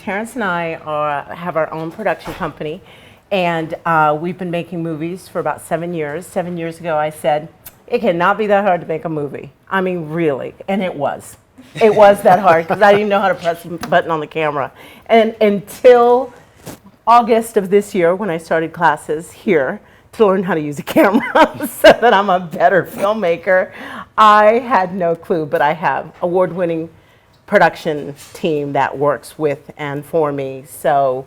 Terrence and I have our own production company, and we've been making movies for about 7 years. 7 years ago, I said, it cannot be that hard to make a movie. I mean, really, and it was. It was that hard because I didn't know how to press the button on the camera. And until August of this year, when I started classes here to learn how to use a camera so that I'm a better filmmaker, I had no clue, but I have award-winning production team that works with and for me. So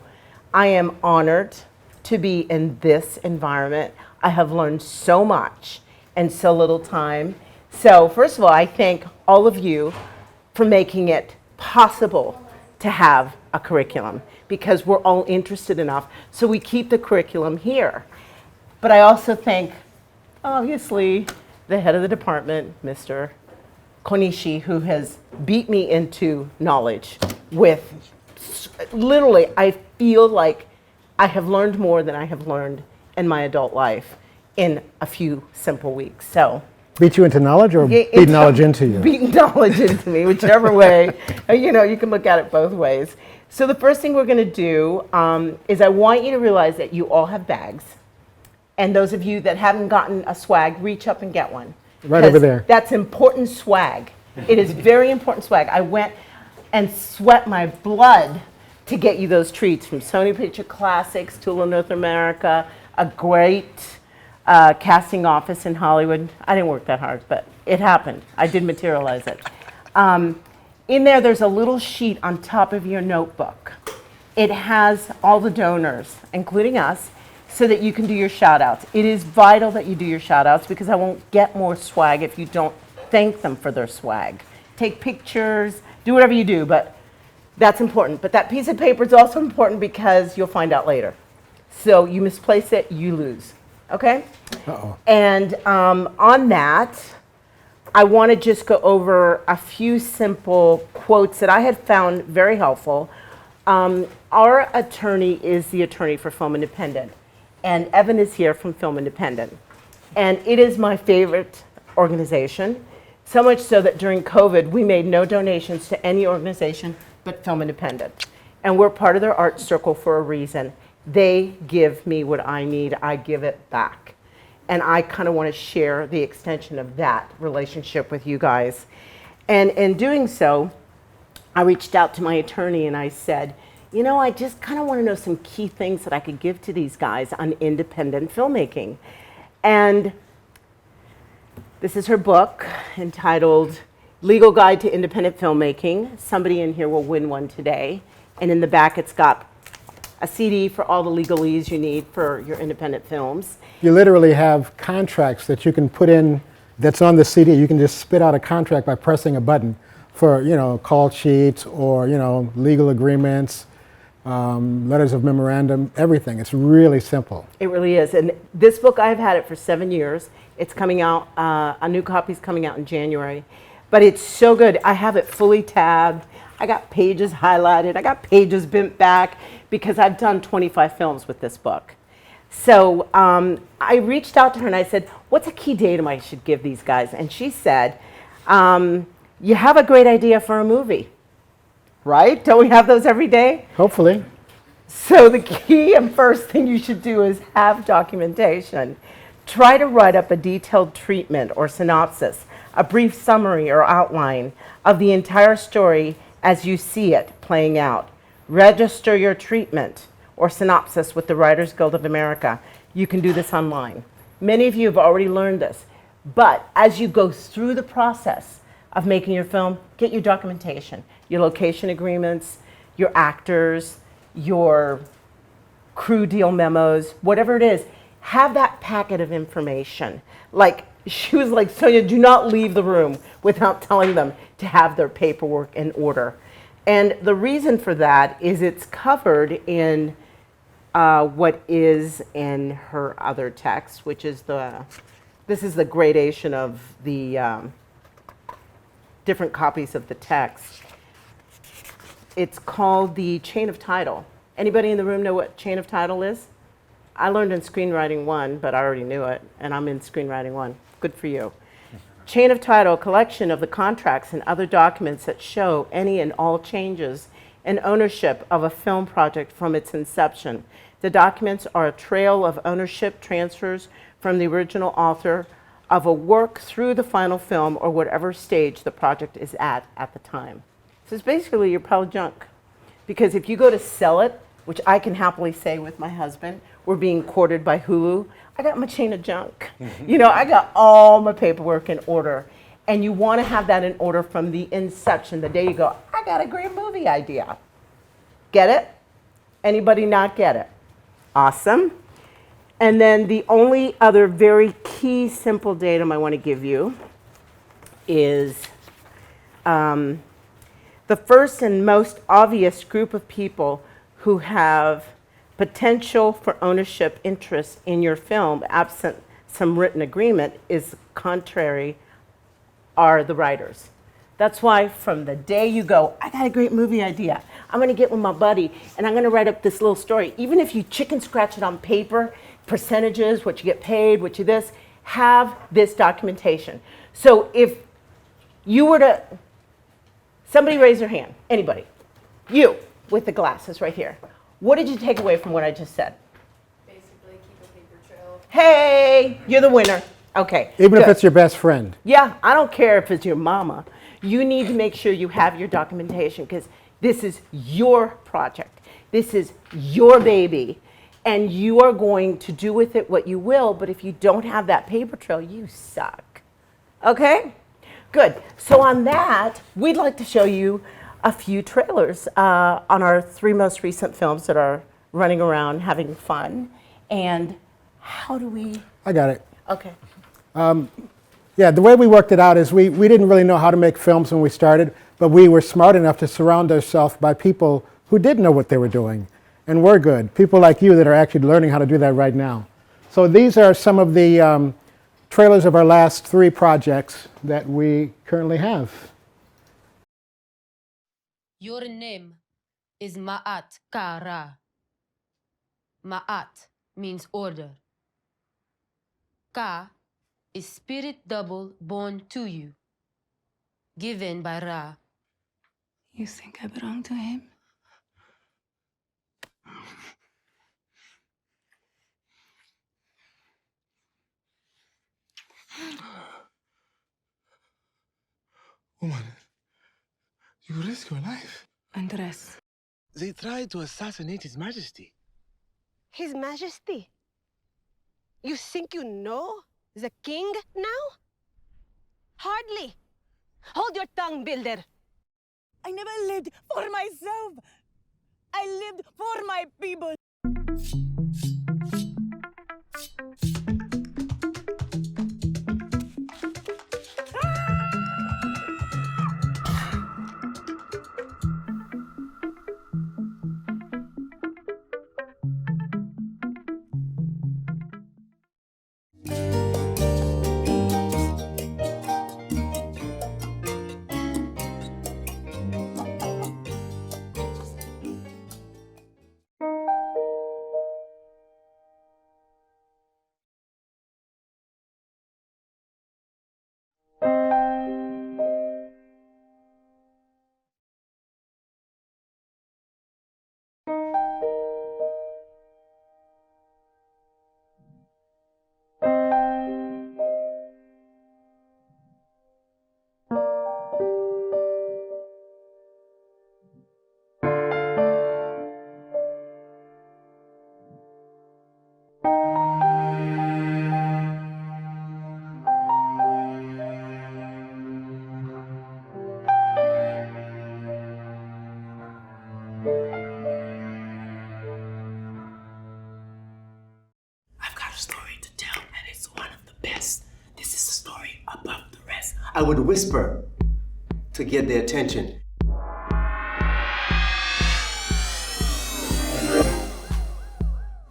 I am honored to be in this environment. I have learned so much in so little time. So first of all, I thank all of you for making it possible to have a curriculum, because we're all interested enough, so we keep the curriculum here. But I also thank, obviously, the head of the department, Mr. Konishi, who has beat me into knowledge with, literally, I feel like I have learned more than I have learned in my adult life in a few simple weeks. So. Beat you into knowledge or beat knowledge into you? Beat knowledge into me, whichever way. You know, you can look at it both ways. So the first thing we're going to do is I want you to realize that you all have bags. And those of you that haven't gotten a swag, reach up and get one. Right over there. That's important swag. It is very important swag. I went and sweat my blood to get you those treats from Sony Picture Classics, Tula North America, a great casting office in Hollywood. I didn't work that hard, but it happened. I did materialize it. In there's a little sheet on top of your notebook. It has all the donors, including us, so that you can do your shout outs. It is vital that you do your shout outs, because I won't get more swag if you don't thank them for their swag. Take pictures, do whatever you do, but that's important. But that piece of paper is also important because you'll find out later. So you misplace it, you lose. Okay? Uh-oh. And on that, I want to just go over a few simple quotes that I had found very helpful. Our attorney is the attorney for Film Independent, and Evan is here from Film Independent. And it is my favorite organization, so much so that during COVID, we made no donations to any organization but Film Independent. And we're part of their art circle for a reason. They give me what I need, I give it back. And I kind of want to share the extension of that relationship with you guys. And in doing so, I reached out to my attorney and I said, you know, I just kind of want to know some key things that I could give to these guys on independent filmmaking. And this is her book entitled Legal Guide to Independent Filmmaking. Somebody in here will win one today. And in the back, it's got a CD for all the legalese you need for your independent films. You literally have contracts that you can put in that's on the CD. You can just spit out a contract by pressing a button for, you know, call sheets or, you know, legal agreements, letters of memorandum, everything. It's really simple. It really is. And this book, I've had it for 7 years. It's coming out, a new copy's coming out in January. But it's so good. I have it fully tabbed. I got pages highlighted. I got pages bent back because I've done 25 films with this book. So I reached out to her and I said, what's a key datum I should give these guys? And she said, you have a great idea for a movie, right? Don't we have those every day? Hopefully. So the key and first thing you should do is have documentation. Try to write up a detailed treatment or synopsis, a brief summary or outline of the entire story as you see it playing out. Register your treatment or synopsis with the Writers Guild of America. You can do this online. Many of you have already learned this, but as you go through the process of making your film, get your documentation, your location agreements, your actors, your crew deal memos, whatever it is, have that packet of information. Like, she was like, Sonia, do not leave the room without telling them to have their paperwork in order. And the reason for that is it's covered in what is in her other text, which is this is the gradation of the different copies of the text. It's called the chain of title. Anybody in the room know what chain of title is? I learned in Screenwriting 1, but I already knew it, and I'm in Screenwriting 1. Good for you. Chain of title, a collection of the contracts and other documents that show any and all changes and ownership of a film project from its inception. The documents are a trail of ownership transfers from the original author of a work through the final film or whatever stage the project is at the time. So it's basically your pile of junk. Because if you go to sell it, which I can happily say with my husband, we're being courted by Hulu, I got my chain of junk. You know, I got all my paperwork in order. And you want to have that in order from the inception, the day you go, I got a great movie idea. Get it? Anybody not get it? Awesome. And then the only other very key simple datum I want to give you is the first and most obvious group of people who have potential for ownership interest in your film, absent some written agreement, is contrary, are the writers. That's why from the day you go, I got a great movie idea. I'm going to get with my buddy and I'm going to write up this little story. Even if you chicken scratch it on paper, percentages, what you get paid, what you this, have this documentation. So if you were to, somebody raise their hand, anybody, you with the glasses right here. What did you take away from what I just said? Basically, keep a paper trail. Hey, you're the winner. Okay. Even good. if it's your best friend. Yeah, I don't care if it's your mama. You need to make sure you have your documentation because this is your project. This is your baby. And you are going to do with it what you will, but if you don't have that paper trail, you suck. Okay? Good. So on that, we'd like to show you a few trailers on our 3 most recent films that are running around having fun. And how do we... I got it. Okay. Yeah, the way we worked it out is we didn't really know how to make films when we started, but we were smart enough to surround ourselves by people who did know what they were doing and were good. People like you that are actually learning how to do that right now. So these are some of the trailers of our last 3 projects that we currently have. Your name is Ma'at Kara. Ma'at means order. Ka is spirit double born to you, given by Ra. You think I belong to him? Woman, you risk your life. Andres. They tried to assassinate His Majesty. His Majesty? You think you know the king now? Hardly. Hold your tongue, builder. I never lived for myself. I lived for my people. I would whisper to get their attention.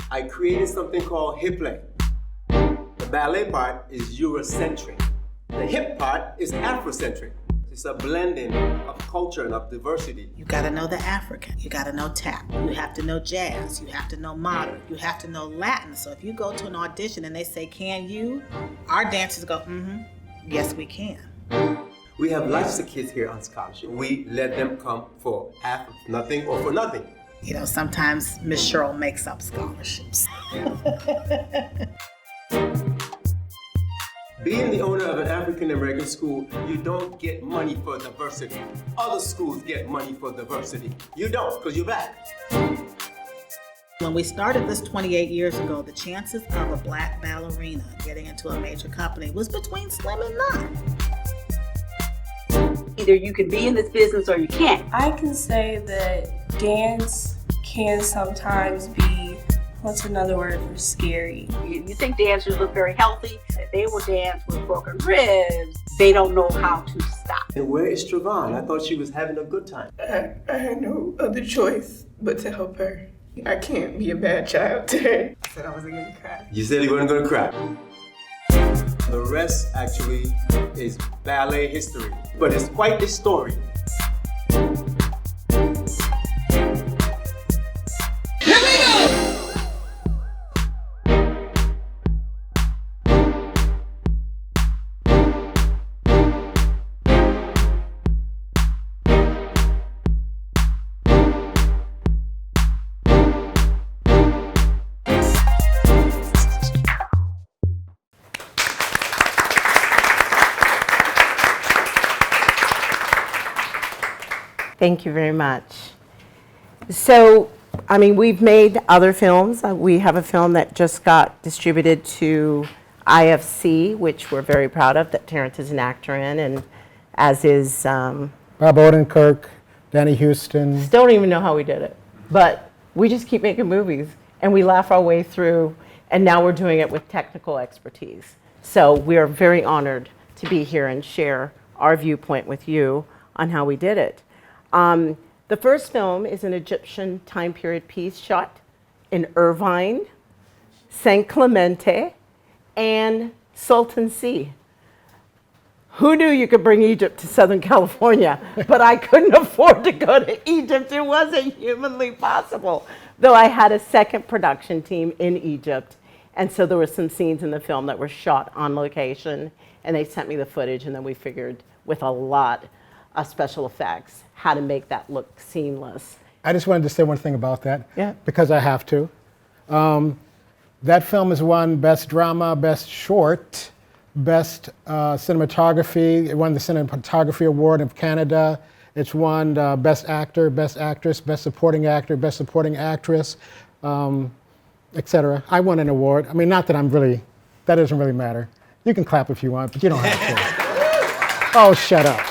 I created something called hip play. The ballet part is Eurocentric. The hip part is Afrocentric. It's a blending of culture and of diversity. You gotta know the African, you gotta know tap, you have to know jazz, you have to know modern, you have to know Latin. So if you go to an audition and they say, can you? Our dancers go, yes we can. We have lots of kids here on scholarship. We let them come for half of nothing or for nothing. You know, sometimes Miss Cheryl makes up scholarships. Being the owner of an African American school, you don't get money for diversity. Other schools get money for diversity. You don't, because you're black. When we started this 28 years ago, the chances of a black ballerina getting into a major company was between slim and none. Either you can be in this business or you can't. I can say that dance can sometimes be, what's another word for scary? You think dancers look very healthy. They will dance with broken ribs. They don't know how to stop. And where is Travan? I thought she was having a good time. I had no other choice but to help her. I can't be a bad child to her. I said I wasn't gonna cry. You said you weren't going to cry. The rest actually is ballet history, but it's quite the story. Thank you very much. So, I mean, we've made other films. We have a film that just got distributed to IFC, which we're very proud of, that Terrence is an actor in, and as is... Bob Odenkirk, Danny Houston. Don't even know how we did it, but we just keep making movies, and we laugh our way through, and now we're doing it with technical expertise. So we are very honored to be here and share our viewpoint with you on how we did it. The first film is an Egyptian time period piece shot in Irvine, San Clemente, and Salton Sea. Who knew you could bring Egypt to Southern California? But I couldn't afford to go to Egypt. It wasn't humanly possible. Though I had a second production team in Egypt, and so there were some scenes in the film that were shot on location, and they sent me the footage, and then we figured with a lot of special effects how to make that look seamless. I just wanted to say one thing about that, Yeah. because I have to. That film has won Best Drama, Best Short, Best Cinematography. It won the Cinematography Award of Canada. It's won Best Actor, Best Actress, Best Supporting Actor, Best Supporting Actress, etc. I won an award. I mean, not that that doesn't really matter. You can clap if you want, but you don't have to. Oh, shut up.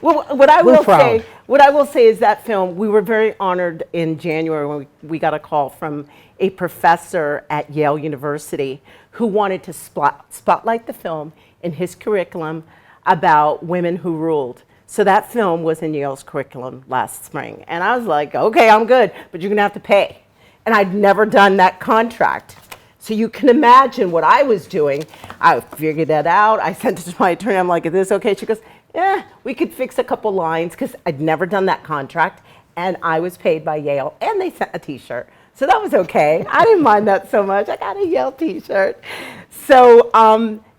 Well, what I will say is that film, we were very honored in January when we got a call from a professor at Yale University who wanted to spotlight the film in his curriculum about women who ruled. So that film was in Yale's curriculum last spring. And I was like, okay, I'm good, but you're gonna have to pay. And I'd never done that contract. So you can imagine what I was doing. I figured that out. I sent it to my attorney. I'm like, is this okay? She goes, yeah, we could fix a couple lines, because I'd never done that contract, and I was paid by Yale, and they sent a t-shirt. So that was okay. I didn't mind that so much. I got a Yale t-shirt. So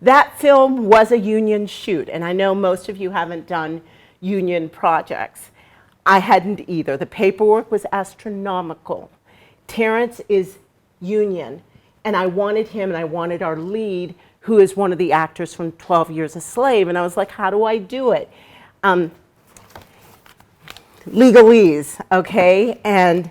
that film was a union shoot, and I know most of you haven't done union projects. I hadn't either. The paperwork was astronomical. Terrence is union, and I wanted him, and I wanted our lead, who is one of the actors from 12 Years a Slave, and I was like, how do I do it? Legalese, okay? And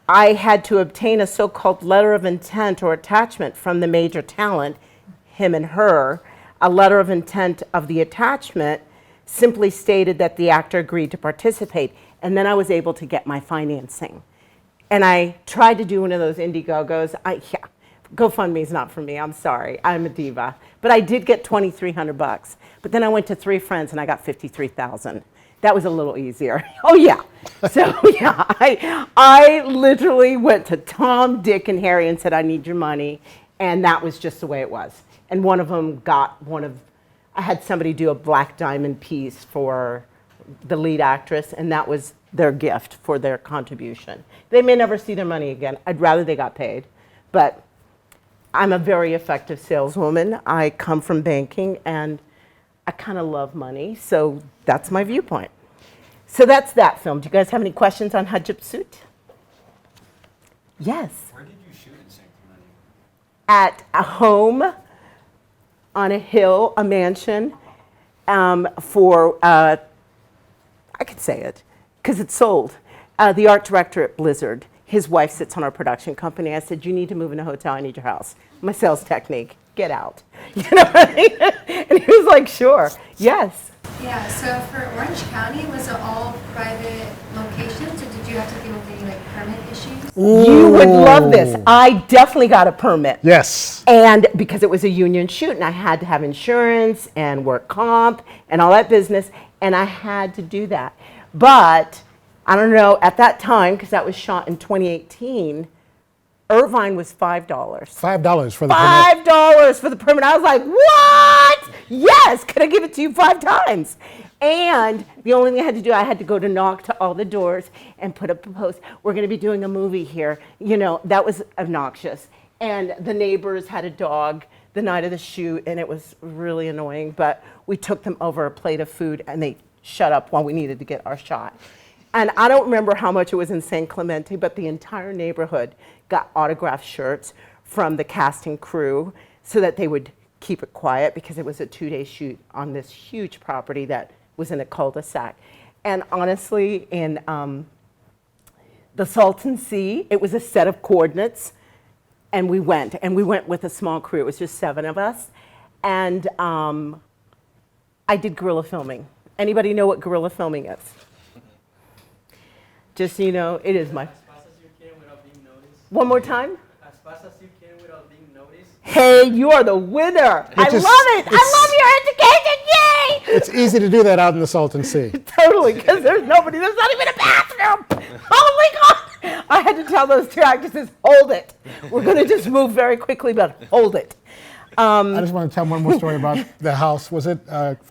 I had to obtain a so-called letter of intent or attachment from the major talent, him and her. A letter of intent of the attachment simply stated that the actor agreed to participate, and then I was able to get my financing. And I tried to do one of those Indiegogos. GoFundMe is not for me, I'm sorry, I'm a diva. But I did get $2,300. But then I went to 3 friends and I got 53,000. That was a little easier. Oh yeah, so yeah, I literally went to Tom, Dick, and Harry and said, I need your money. And that was just the way it was. And one of them got I had somebody do a black diamond piece for the lead actress, and that was their gift for their contribution. They may never see their money again. I'd rather they got paid, but I'm a very effective saleswoman. I come from banking, and I kind of love money, so that's my viewpoint. So that's that film. Do you guys have any questions on Hatshepsut? Yes. Where did you shoot in San Clemente? At a home on a hill, a mansion, for, I could say it, because it's sold. The art director at Blizzard, his wife sits on our production company. I said, you need to move in a hotel, I need your house. My sales technique, get out. You know what I mean? And he was like, sure, yes. Yeah, so for Orange County, was it all private locations, or did you have to deal with any like permit issues? You would love this. I definitely got a permit. Yes. And because it was a union shoot and I had to have insurance and work comp and all that business, and I had to do that. But I don't know, at that time, because that was shot in 2018, Irvine was $5. $5 for the permit. $5 for the permit. I was like, what? Yes, can I give it to you 5 times? And the only thing I had to do, I had to go to knock to all the doors and put up a post. We're going to be doing a movie here. You know, that was obnoxious. And the neighbors had a dog the night of the shoot, and it was really annoying. But we took them over a plate of food, and they shut up while we needed to get our shot. And I don't remember how much it was in San Clemente, but the entire neighborhood got autographed shirts from the cast and crew so that they would keep it quiet, because it was a 2-day shoot on this huge property that was in a cul-de-sac. And honestly, in the Salton Sea, it was a set of coordinates, and we went with a small crew. It was just 7 of us. And I did guerrilla filming. Anybody know what guerrilla filming is? Just so you know, it is my... As fast as you can without being noticed. One more time? As fast as you can without being noticed. Hey, you are the winner. I love it. I love your education. Yay! It's easy to do that out in the Salton Sea. Totally, because there's nobody. There's not even a bathroom. Holy God. I had to tell those 2 actresses, hold it. We're going to just move very quickly, but hold it. I just want to tell one more story about the house. Was it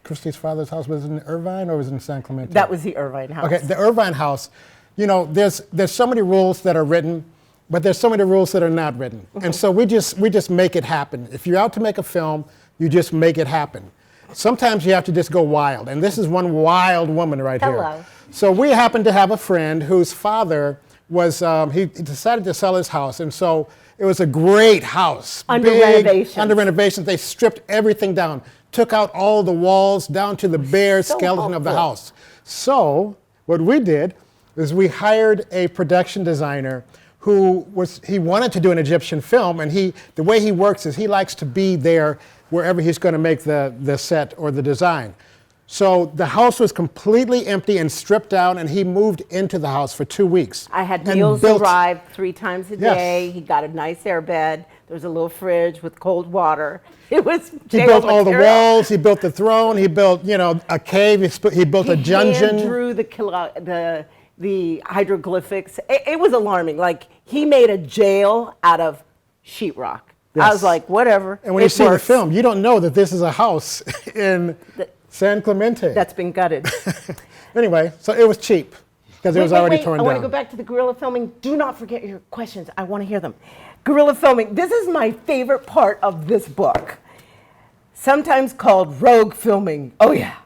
Christy's father's house? Was it in Irvine or was it in San Clemente? That was the Irvine house. Okay, the Irvine house. You know, there's so many rules that are written, but there's so many rules that are not written. Mm-hmm. And so we just make it happen. If you're out to make a film, you just make it happen. Sometimes you have to just go wild, and this is one wild woman right here. So we happened to have a friend whose father was, he decided to sell his house, and so it was a great house. Under renovations. Under renovations. They stripped everything down, took out all the walls down to the bare skeleton of the house. So what we did is we hired a production designer who he wanted to do an Egyptian film, and the way he works is he likes to be there wherever he's going to make the set or the design. So the house was completely empty and stripped down, and he moved into the house for 2 weeks. I had meals arrive 3 times a day. He got a nice air bed. There was a little fridge with cold water. It was He built all the walls. He built the throne. He built, you know, a cave. He built a dungeon. He drew the hieroglyphics. It was alarming. Like, he made a jail out of sheetrock. Yes. I was like, whatever. And when you see the film, you don't know that this is a house in San Clemente. That's been gutted. Anyway, so it was cheap because it was already torn down. I want to go back to the guerrilla filming. Do not forget your questions. I want to hear them. Guerrilla filming. This is my favorite part of this book. Sometimes called rogue filming. Oh, yeah.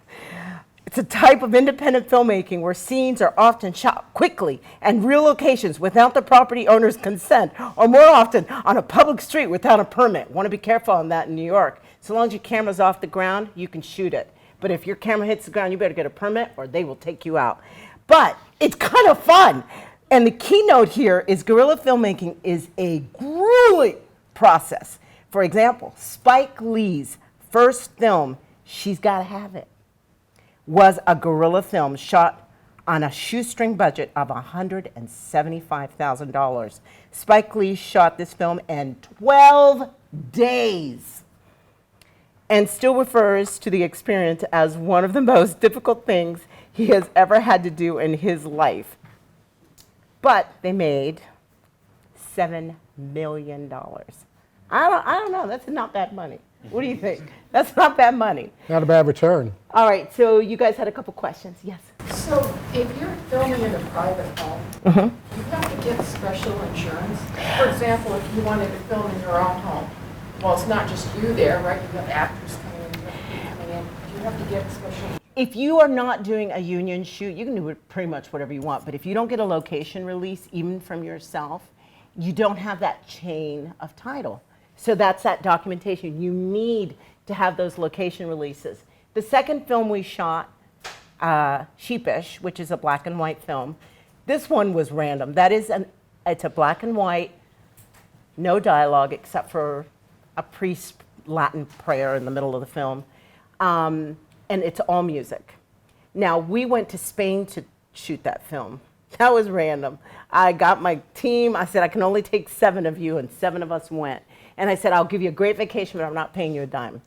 It's a type of independent filmmaking where scenes are often shot quickly and real locations without the property owner's consent, or more often on a public street without a permit. Want to be careful on that in New York. So long as your camera's off the ground, you can shoot it. But if your camera hits the ground, you better get a permit or they will take you out. But it's kind of fun. And the keynote here is guerrilla filmmaking is a grueling process. For example, Spike Lee's first film, She's Gotta Have It, was a guerrilla film shot on a shoestring budget of $175,000. Spike Lee shot this film in 12 days and still refers to the experience as one of the most difficult things he has ever had to do in his life. But they made $7 million. I don't know, that's not bad money. What do you think? That's not bad money. Not a bad return. All right, so you guys had a couple questions. Yes? So if you're filming in a private home, you have to get special insurance. For example, if you wanted to film in your own home, well, it's not just you there, right? You have actors coming in, coming in. Do You have to get special. If you are not doing a union shoot, you can do pretty much whatever you want. But if you don't get a location release, even from yourself, you don't have that chain of title. So that's that documentation. You need to have those location releases. The second film we shot, Sheepish, which is a black and white film, this one was random. It's a black and white, no dialogue except for a priest Latin prayer in the middle of the film. And it's all music. Now, we went to Spain to shoot that film. That was random. I got my team, I said, I can only take 7 of you, and 7 of us went. And I said, I'll give you a great vacation, but I'm not paying you a dime.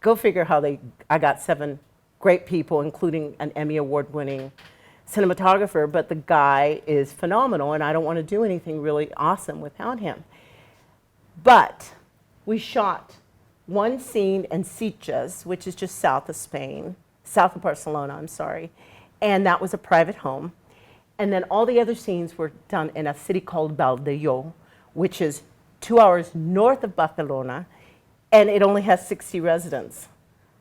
Go figure how I got 7 great people, including an Emmy Award-winning cinematographer, but the guy is phenomenal, and I don't want to do anything really awesome without him. But we shot one scene in Sitges, which is just south of Spain, south of Barcelona, I'm sorry, and that was a private home. And then all the other scenes were done in a city called Valdello, which is 2 hours north of Barcelona, and it only has 60 residents.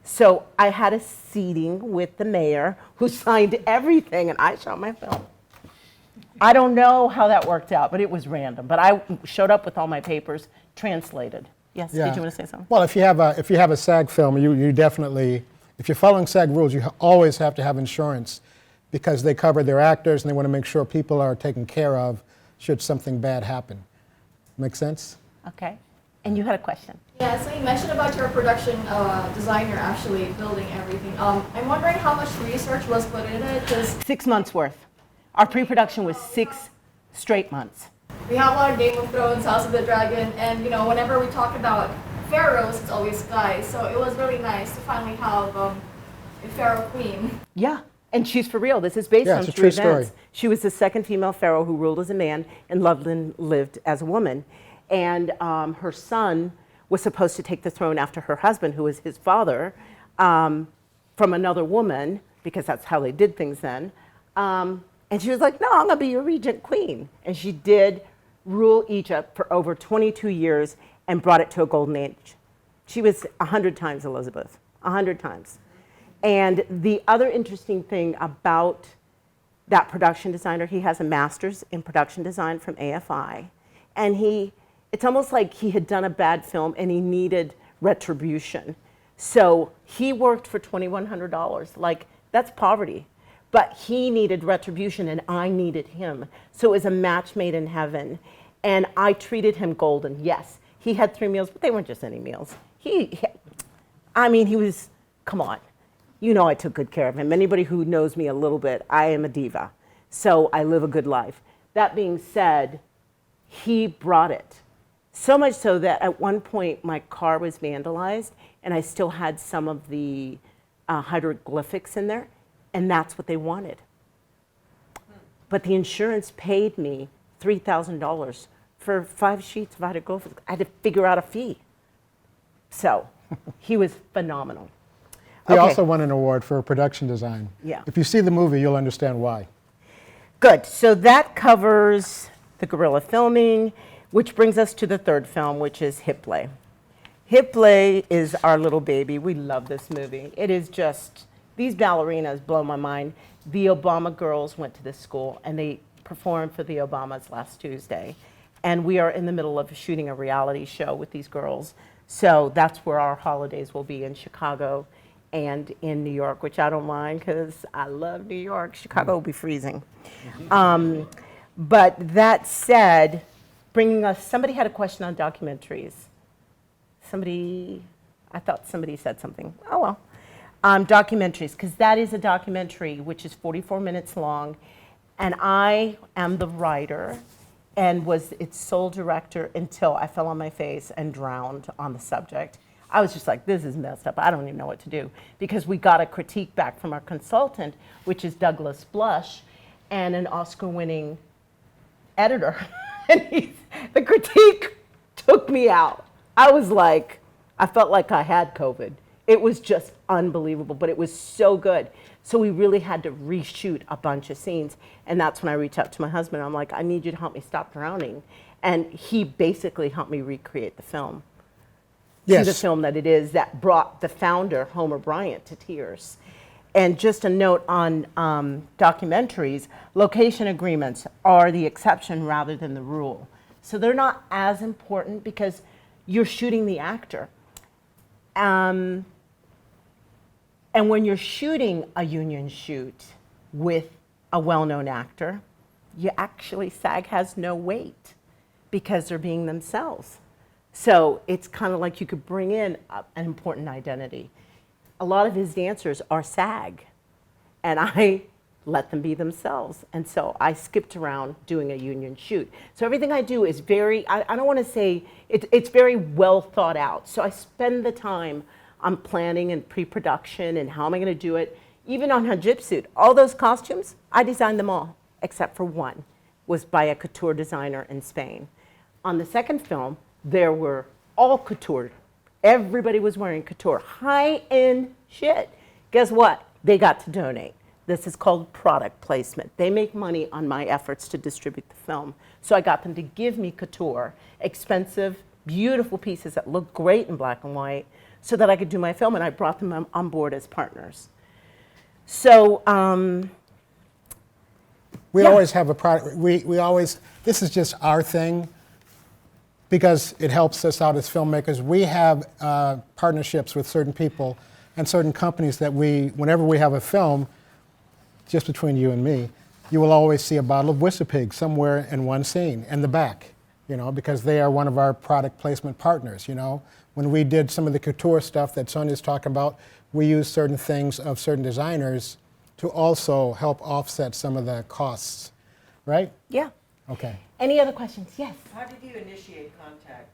So I had a seating with the mayor who signed everything, and I shot my film. I don't know how that worked out, but it was random. But I showed up with all my papers translated. Yes, Yeah. did you want to say something? Well, if you have a SAG film, you definitely, if you're following SAG rules, you always have to have insurance because they cover their actors and they want to make sure people are taken care of should something bad happen. Make sense? Okay. And you had a question. Yeah, so you mentioned about your production designer actually building everything. I'm wondering how much research was put in it, because 6 months worth. Our pre-production was 6 straight months. we have a lot of Game of Thrones, House of the Dragon, and you know, whenever we talk about pharaohs, it's always guys. So it was really nice to finally have a pharaoh queen. Yeah, and she's for real. This is based on it's a true true events. story. She was the second female pharaoh who ruled as a man, and Loveland lived as a woman. And her son was supposed to take the throne after her husband, who was his father, from another woman, because that's how they did things then. And she was like, no, I'm going to be your regent queen. And she did rule Egypt for over 22 years and brought it to a golden age. She was 100 times Elizabeth, 100 times. And the other interesting thing about that production designer, he has a master's in production design from AFI. And it's almost like he had done a bad film and he needed retribution. So he worked for $2,100. Like, that's poverty. But he needed retribution and I needed him. So it was a match made in heaven. And I treated him golden. Yes, he had 3 meals, but they weren't just any meals. He was, come on. You know I took good care of him. Anybody who knows me a little bit, I am a diva. So I live a good life. That being said, he brought it. So much so that at one point my car was vandalized and I still had some of the hieroglyphics in there, and that's what they wanted. But the insurance paid me $3,000 for 5 sheets of hieroglyphics. I had to figure out a fee. So he was phenomenal. He also won an award for production design. Yeah. If you see the movie, you'll understand why. Good. So that covers the guerrilla filming, which brings us to the third film, which is Hit Play. Hit Play is our little baby. We love this movie. It is just, these ballerinas blow my mind. The Obama girls went to this school and they performed for the Obamas last Tuesday. And we are in the middle of shooting a reality show with these girls. So that's where our holidays will be, in Chicago and in New York, which I don't mind because I love New York. Chicago will be freezing. But that said, bringing us, somebody had a question on documentaries. I thought somebody said something. Oh well. Documentaries, because that is a documentary which is 44 minutes long. And I am the writer and was its sole director until I fell on my face and drowned on the subject. I was just like, this is messed up. I don't even know what to do. Because we got a critique back from our consultant, which is Douglas Blush, and an Oscar-winning editor. And the critique took me out. I was like, I felt like I had COVID. It was just unbelievable, but it was so good. So we really had to reshoot a bunch of scenes. And that's when I reached out to my husband. I'm like, I need you to help me stop drowning. And he basically helped me recreate the film. to the Yes. film that it is that brought the founder, Homer Bryant, to tears. And just a note on documentaries, location agreements are the exception rather than the rule. So they're not as important because you're shooting the actor. And when you're shooting a union shoot with a well-known actor, you actually, SAG has no weight because they're being themselves. So it's kind of like you could bring in an important identity. A lot of his dancers are SAG, and I let them be themselves. And so I skipped around doing a union shoot. So everything I do is very, I don't want to say, it's very well thought out. So I spend the time on planning and pre-production and how am I going to do it. Even on Hajipsuit, all those costumes, I designed them all, except for one, was by a couture designer in Spain. On the second film, there were all couture. Everybody was wearing couture, high-end shit. Guess what? They got to donate. This is called product placement. They make money on my efforts to distribute the film. So I got them to give me couture, expensive, beautiful pieces that look great in black and white, so that I could do my film, and I brought them on board as partners. So we always have a product. We always, this is just our thing because it helps us out as filmmakers. We have partnerships with certain people and certain companies that whenever we have a film, just between you and me, you will always see a bottle of Whistlepig somewhere in one scene in the back, because they are one of our product placement partners, When we did some of the couture stuff that Sonia's talking about, we used certain things of certain designers to also help offset some of the costs, right? Yeah. Okay. Any other questions? Yes. How did you initiate contact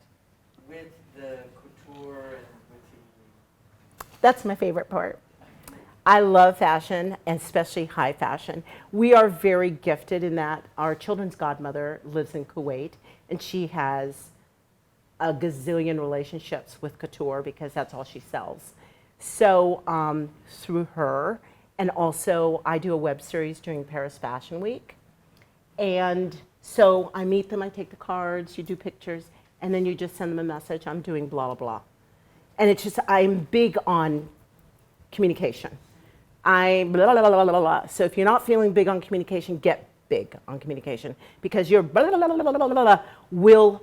with the couture and with the... That's my favorite part. I love fashion, and especially high fashion. We are very gifted in that our children's godmother lives in Kuwait, and she has a gazillion relationships with couture because that's all she sells. So through her, and also I do a web series during Paris Fashion Week. And so I meet them, I take the cards, you do pictures, and then you just send them a message, I'm doing blah, blah, blah. And it's just, I'm big on communication. I blah, blah, blah, blah, blah, blah. So if you're not feeling big on communication, get big on communication because your blah, blah, blah, blah, blah, blah, blah, will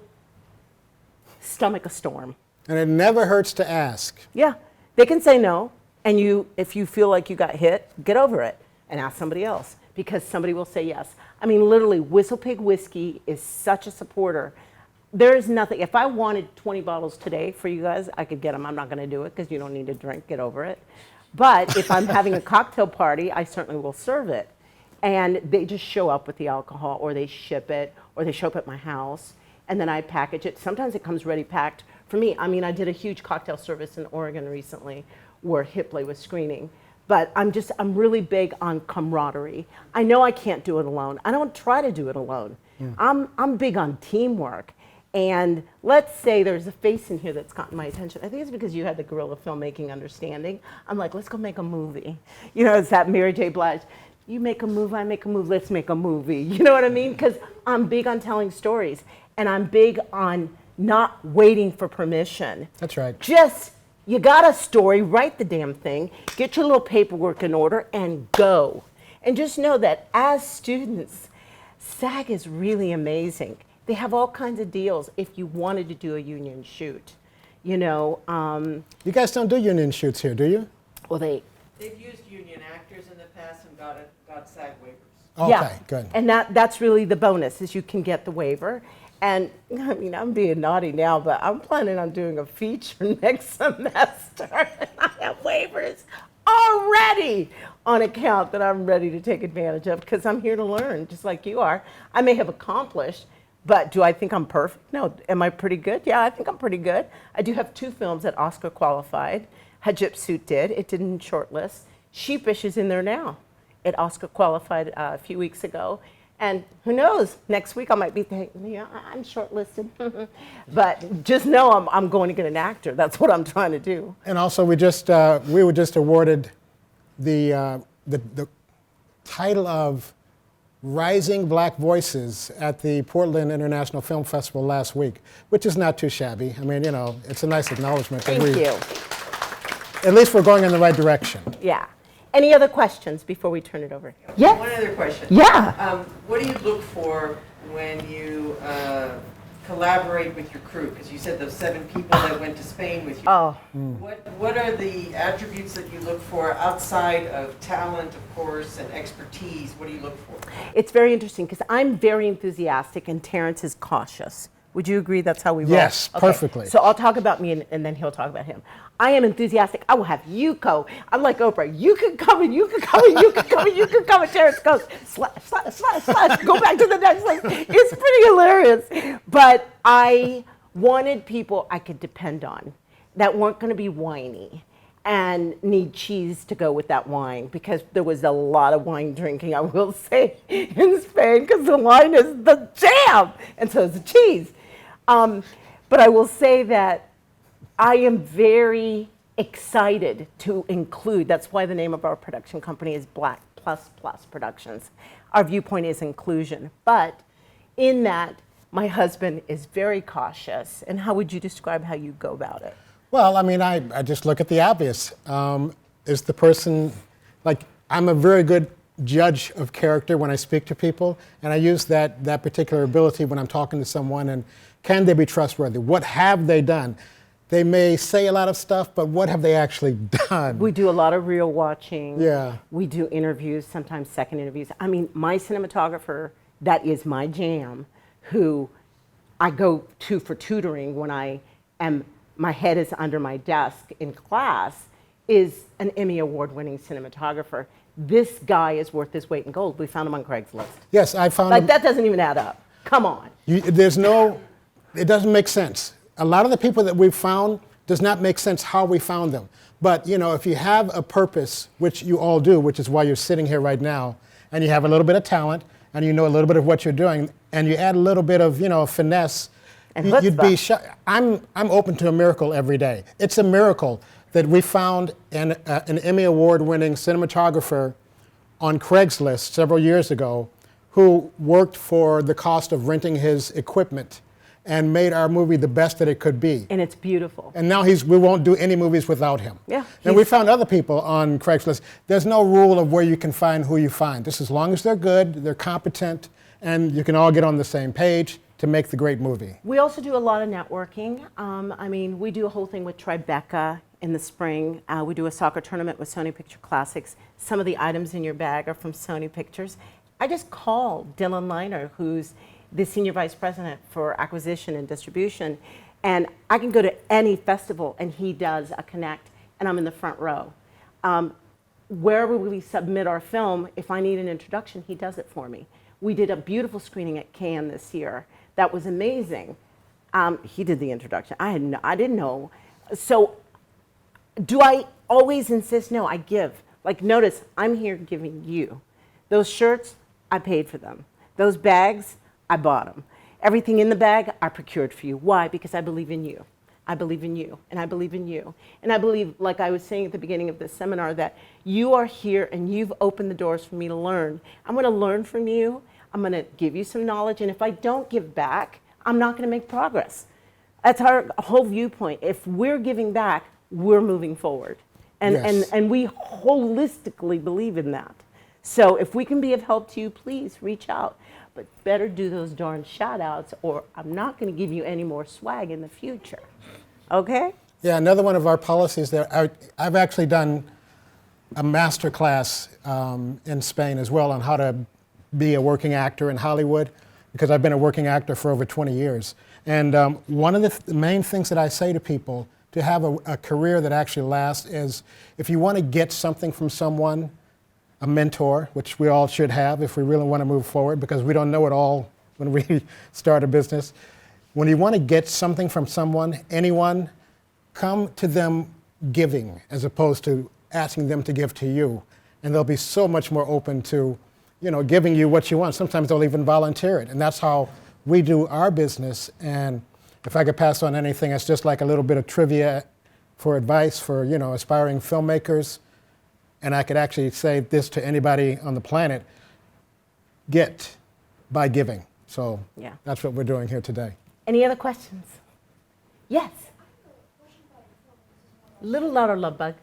stomach a storm. And it never hurts to ask. Yeah, they can say no, and if you feel like you got hit, get over it and ask somebody else because somebody will say yes. I mean, literally, Whistlepig Whiskey is such a supporter. There is nothing, if I wanted 20 bottles today for you guys, I could get them. I'm not gonna do it because you don't need to drink, get over it. But if I'm having a cocktail party, I certainly will serve it. And they just show up with the alcohol, or they ship it, or they show up at my house, and then I package it. Sometimes it comes ready packed for me. I mean, I did a huge cocktail service in Oregon recently where Hipley was screening. But I'm really big on camaraderie. I know I can't do it alone. I don't try to do it alone. Yeah. I'm big on teamwork. And let's say there's a face in here that's gotten my attention. I think it's because you had the guerrilla filmmaking understanding. I'm like, let's go make a movie. It's that Mary J. Blige. You make a move, I make a move, let's make a movie. You know what I mean? Because I'm big on telling stories. And I'm big on not waiting for permission. That's right. Just, you got a story, write the damn thing, get your little paperwork in order, and go. And just know that as students, SAG is really amazing. They have all kinds of deals if you wanted to do a union shoot. You guys don't do union shoots here, do you? Well, they've used union actors in the past and got SAG waivers. Okay, yeah. Good. And that's really the bonus, is you can get the waiver. And I mean, I'm being naughty now, but I'm planning on doing a feature next semester. And I have waivers already on account that I'm ready to take advantage of because I'm here to learn, just like you are. I may have accomplished, but do I think I'm perfect? No. Am I pretty good? Yeah, I think I'm pretty good. I do have 2 films that Oscar qualified. Hajipsuit did. It didn't shortlist. Sheepish is in there now. It Oscar qualified a few weeks ago. And who knows, next week I might be thinking, yeah, I'm shortlisted. But just know I'm going to get an actor. That's what I'm trying to do. And also we were just awarded the title of rising black voices at the Portland International Film Festival last week, which is not too shabby. I mean, you know, it's a nice acknowledgement. Thank you. At least we're going in the right direction. Yeah. Any other questions before we turn it over? Yeah. One other question. Yeah. What do you look for when you collaborate with your crew? Because you said those 7 people that went to Spain with you. Oh. What are the attributes that you look for outside of talent, of course, and expertise? What do you look for? It's very interesting because I'm very enthusiastic and Terrence is cautious. Would you agree that's how we roll? Yes, perfectly. So I'll talk about me and then he'll talk about him. I am enthusiastic. I will have you go. I'm like Oprah. You can come and you can come and you can come and you can come. And Terrence goes, slash, slash, slash, slash. Go back to the next one. It's pretty hilarious. But I wanted people I could depend on that weren't going to be whiny and need cheese to go with that wine, because there was a lot of wine drinking, I will say, in Spain, because the wine is the jam, and so is the cheese. But I will say that I am very excited to include, that's why the name of our production company is Black Plus Plus Productions. Our viewpoint is inclusion. But in that, my husband is very cautious. And how would you describe how you go about it? Well, I mean, I just look at the obvious. Is the person, like, I'm a very good judge of character when I speak to people, and I use that particular ability when I'm talking to someone, and can they be trustworthy? What have they done? They may say a lot of stuff, but what have they actually done? We do a lot of real watching. Yeah. We do interviews, sometimes second interviews. I mean, my cinematographer, that is my jam, who I go to for tutoring when my head is under my desk in class, is an Emmy Award-winning cinematographer. This guy is worth his weight in gold. We found him on Craigslist. Yes, I found like him. That doesn't even add up. Come on. It doesn't make sense. A lot of the people that we've found does not make sense how we found them. But, you know, if you have a purpose, which you all do, which is why you're sitting here right now, and you have a little bit of talent, and you know a little bit of what you're doing, and you add a little bit of, you know, finesse, you'd be shocked. I'm open to a miracle every day. It's a miracle that we found an Emmy Award-winning cinematographer on Craigslist several years ago who worked for the cost of renting his equipment and made our movie the best that it could be. And it's beautiful. And now we won't do any movies without him. Yeah. And we found other people on Craigslist. There's no rule of where you can find who you find. Just as long as they're good, they're competent, and you can all get on the same page to make the great movie. We also do a lot of networking. I mean, we do a whole thing with Tribeca in the spring. We do a soccer tournament with Sony Picture Classics. Some of the items in your bag are from Sony Pictures. I just called Dylan Liner, who's the Senior Vice President for Acquisition and Distribution, and I can go to any festival and he does a connect, and I'm in the front row. Wherever we submit our film, if I need an introduction, he does it for me. We did a beautiful screening at Cannes this year. That was amazing. He did the introduction. I didn't know. So do I always insist? No, I give. Like, notice, I'm here giving you. Those shirts, I paid for them. Those bags, I bought them. Everything in the bag, I procured for you. Why? Because I believe in you. I believe in you, and I believe in you. And I believe, like I was saying at the beginning of this seminar, that you are here and you've opened the doors for me to learn. I'm going to learn from you. I'm going to give you some knowledge, and if I don't give back, I'm not going to make progress. That's our whole viewpoint. If we're giving back, we're moving forward. And, Yes. and we holistically believe in that. So if we can be of help to you, please reach out. But better do those darn shout outs, or I'm not going to give you any more swag in the future. Okay? Yeah, another one of our policies there, I've actually done a master class in Spain as well on how to be a working actor in Hollywood, because I've been a working actor for over 20 years. And one of the main things that I say to people to have a career that actually lasts is, if you want to get something from someone, a mentor, which we all should have if we really want to move forward, because we don't know it all when we start a business. When you want to get something from someone, anyone, come to them giving as opposed to asking them to give to you. And they'll be so much more open to, you know, giving you what you want. Sometimes they'll even volunteer it. And that's how we do our business. And if I could pass on anything, it's just like a little bit of trivia for advice for, you know, aspiring filmmakers. And I could actually say this to anybody on the planet. get by giving. So Yeah. that's what we're doing here today. Any other questions? Yes. Little louder, love bug.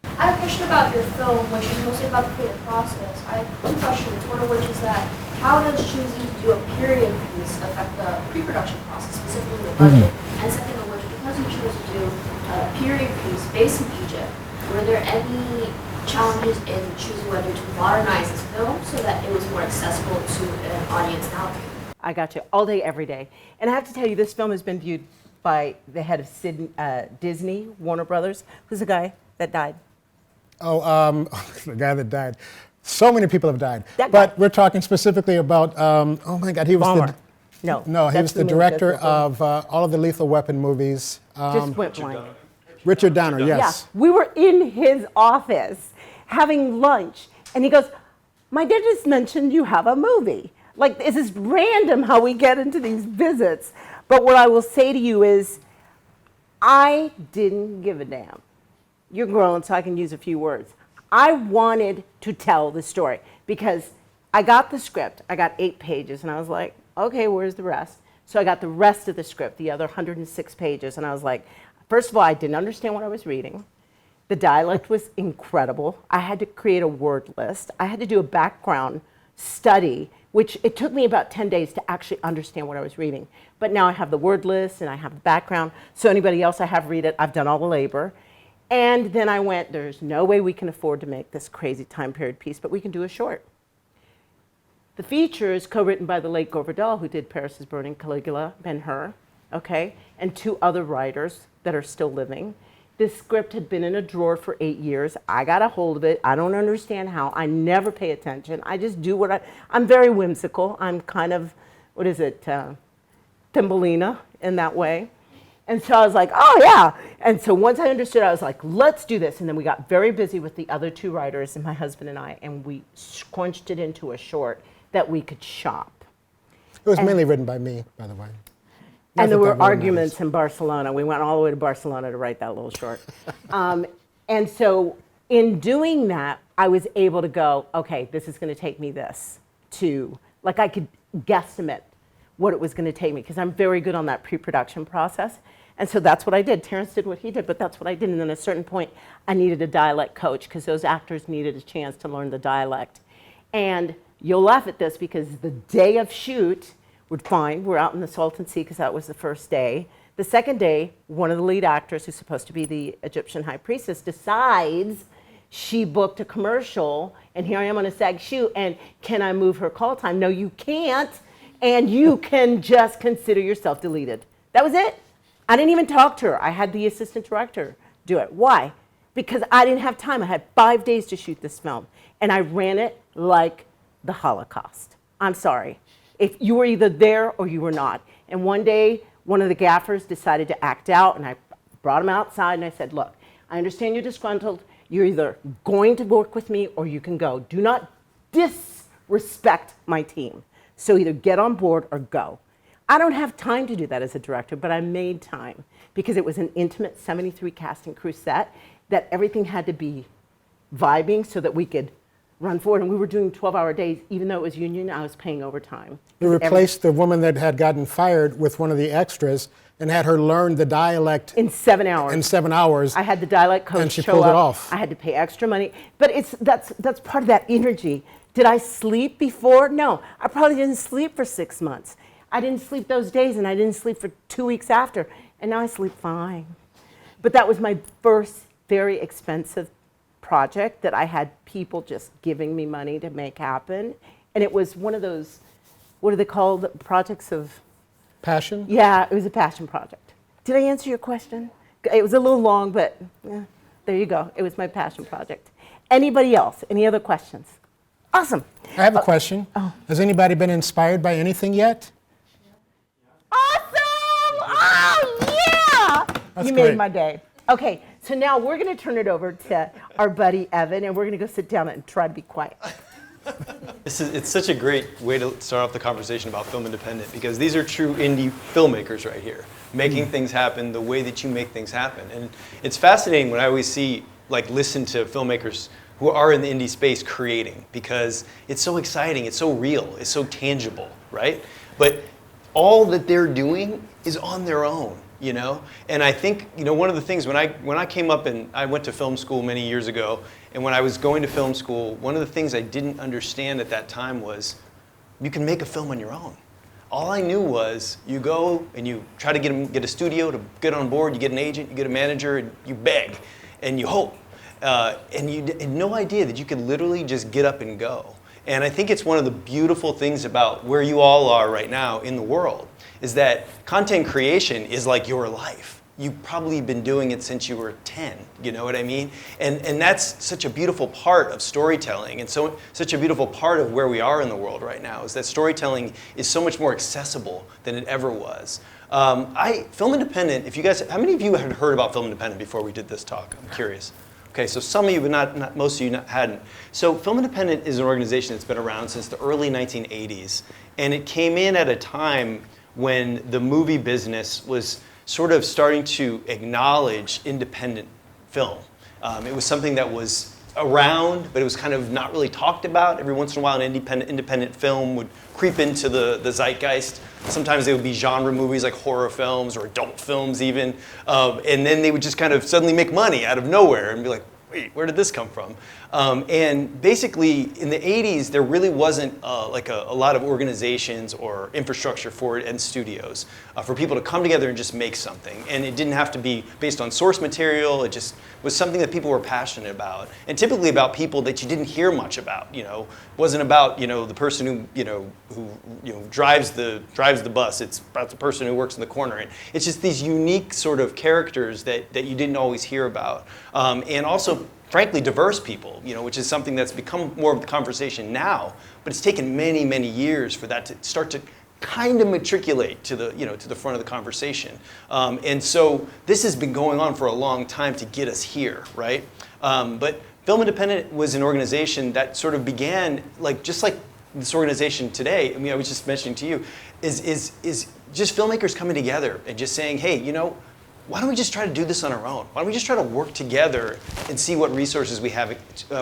I have a question about your film, which is mostly about the creative process. I have two questions, one of which is that how does choosing to do a period piece affect the pre-production process, specifically the budget? And second of which, because you chose to do a period piece based in Egypt, were there any challenges in choosing whether to modernize this film so that it was more accessible to an audience nowadays? I got you all day, every day. And I have to tell you, this film has been viewed by the head of Disney, Warner Brothers. Who's the guy that died? Oh, the guy that died. So many people have died. That But guy. we're talking specifically about, oh my God, he was Palmer. No, No, he that's was the the movie, director that's the of all of the Lethal Weapon movies. Just went blank. Richard Donner, yes. Yeah, we were in his office having lunch, and he goes, "My dentist mentioned you have a movie." Like, this is random how we get into these visits. But what I will say to you is, I didn't give a damn. You're grown, so I can use a few words. I wanted to tell the story because I got the script. I got 8 pages, and I was like, okay, where's the rest? So I got the rest of the script, the other 106 pages, and I was like, first of all, I didn't understand what I was reading. The dialect was incredible. I had to create a word list. I had to do a background study, which it took me about 10 days to actually understand what I was reading. But now I have the word list and I have the background. So anybody else I have read it, I've done all the labor. And then I went, there's no way we can afford to make this crazy time period piece, but we can do a short. The feature is co-written by the late Gore Vidal, who did Paris is Burning, Caligula, Ben-Hur, okay, and 2 other writers that are still living. This script had been in a drawer for 8 years. I got a hold of it. I don't understand how. I never pay attention. I just do what I'm very whimsical. I'm kind of, what is it, Thumbelina in that way. And so I was like, oh yeah. And so once I understood, I was like, let's do this. And then we got very busy with the other 2 writers and my husband and I, and we scrunched it into a short that we could shop. It was mainly written by me, by the way. Not And there that were that really arguments matters. in Barcelona. We went all the way to Barcelona to write that little short. And so in doing that, I was able to go, okay, this is going to take me this to, like I could guesstimate what it was going to take me because I'm very good on that pre-production process. And so that's what I did. Terrence did what he did, but that's what I did. And then at a certain point, I needed a dialect coach because those actors needed a chance to learn the dialect. And you'll laugh at this because the day of shoot, we're out in the Salton Sea because that was the first day. The second day, one of the lead actors, who's supposed to be the Egyptian high priestess, decides she booked a commercial, and here I am on a SAG shoot, and can I move her call time? No, you can't, and you can just consider yourself deleted. That was it. I didn't even talk to her. I had the assistant director do it. Why? Because I didn't have time. I had 5 days to shoot this film, and I ran it like the Holocaust. I'm sorry. If you were either there or you were not. And one day, one of the gaffers decided to act out, and I brought him outside, and I said, look, I understand you're disgruntled. You're either going to work with me or you can go. Do not disrespect my team. So either get on board or go. I don't have time to do that as a director, but I made time because it was an intimate 73 cast and crew set that everything had to be vibing so that we could run forward. And we were doing 12-hour days. Even though it was union, I was paying overtime. We replaced the woman that had gotten fired with one of the extras and had her learn the dialect in 7 hours. In 7 hours. I had the dialect coach and she show pulled up. it off. I had to pay extra money. But that's part of that energy. Did I sleep before? No. I probably didn't sleep for 6 months. I didn't sleep those days, and I didn't sleep for 2 weeks after. And now I sleep fine. But that was my first very expensive project that I had people just giving me money to make happen. And it was one of those, what are they called, projects of? Passion? Yeah, it was a passion project. Did I answer your question? It was a little long, but yeah, there you go. It was my passion project. Anybody else? Any other questions? Awesome. I have a question. Has anybody been inspired by anything yet? Awesome! Oh, yeah! That's You great. made my day. Okay, so now we're going to turn it over to our buddy Evan, and we're going to go sit down and try to be quiet. It's such a great way to start off the conversation about film independent because these are true indie filmmakers right here, making things happen the way that you make things happen. And it's fascinating when I always listen to filmmakers who are in the indie space creating, because it's so exciting, it's so real, it's so tangible, right? But all that they're doing is on their own, you know? And I think, you know, one of the things when I came up and I went to film school many years ago, and when I was going to film school, one of the things I didn't understand at that time was you can make a film on your own. All I knew was you go and you try to get a studio to get on board, you get an agent, you get a manager, and you beg, and you hope. And you had no idea that you could literally just get up and go. And I think it's one of the beautiful things about where you all are right now in the world, is that content creation is like your life. You've probably been doing it since you were 10, you know what I mean? And that's such a beautiful part of storytelling, and such a beautiful part of where we are in the world right now, is that storytelling is so much more accessible than it ever was. Film Independent, if you guys, how many of you had heard about Film Independent before we did this talk? I'm curious. Okay, so some of you, but not most of you hadn't. So Film Independent is an organization that's been around since the early 1980s, and it came in at a time when the movie business was sort of starting to acknowledge independent film. It was something that was around, but it was kind of not really talked about. Every once in a while, an independent film would creep into the zeitgeist. Sometimes they would be genre movies like horror films or adult films even. And then they would just kind of suddenly make money out of nowhere and be like, wait, where did this come from? And basically, in the 80s, there really wasn't like a lot of organizations or infrastructure for it and studios for people to come together and just make something. And it didn't have to be based on source material. It just was something that people were passionate about, and typically about people that you didn't hear much about. You know, it wasn't about the person who drives the bus. It's about the person who works in the corner. And it's just these unique sort of characters that you didn't always hear about, and also, frankly, diverse people, which is something that's become more of the conversation now, but it's taken many, many years for that to start to kind of matriculate to the, to the front of the conversation. And so this has been going on for a long time to get us here, right? But Film Independent was an organization that sort of began, just like this organization today, I was just mentioning to you, is just filmmakers coming together and just saying, hey, why don't we just try to do this on our own? Why don't we just try to work together and see what resources we have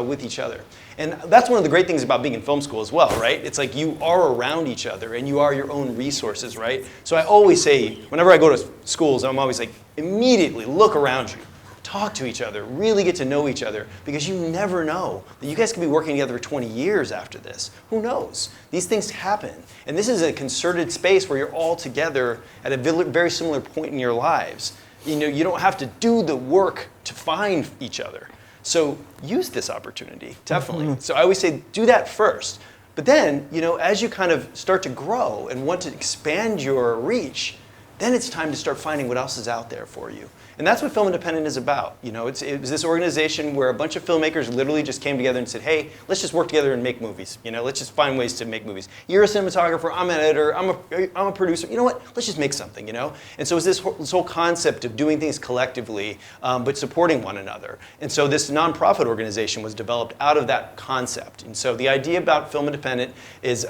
with each other? And that's one of the great things about being in film school as well, right? It's like you are around each other and you are your own resources, right? So I always say, whenever I go to schools, I'm always like, immediately look around you. Talk to each other, really get to know each other, because you never know that you guys could be working together for 20 years after this. Who knows? These things happen. And this is a concerted space where you're all together at a very similar point in your lives. You don't have to do the work to find each other. So use this opportunity, definitely. Mm-hmm. So I always say, do that first. But then, as you kind of start to grow and want to expand your reach, then it's time to start finding what else is out there for you. And that's what Film Independent is about. It was this organization where a bunch of filmmakers literally just came together and said, hey, let's just work together and make movies. Let's just find ways to make movies. You're a cinematographer, I'm an editor, I'm a producer. You know what? Let's just make something, And so it's this whole concept of doing things collectively, but supporting one another. And so this nonprofit organization was developed out of that concept. And so the idea about Film Independent is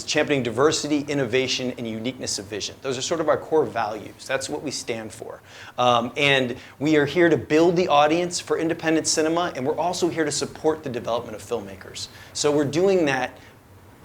championing diversity, innovation, and uniqueness of vision. Those are sort of our core values. That's what we stand for. And we are here to build the audience for independent cinema, and we're also here to support the development of filmmakers. So we're doing that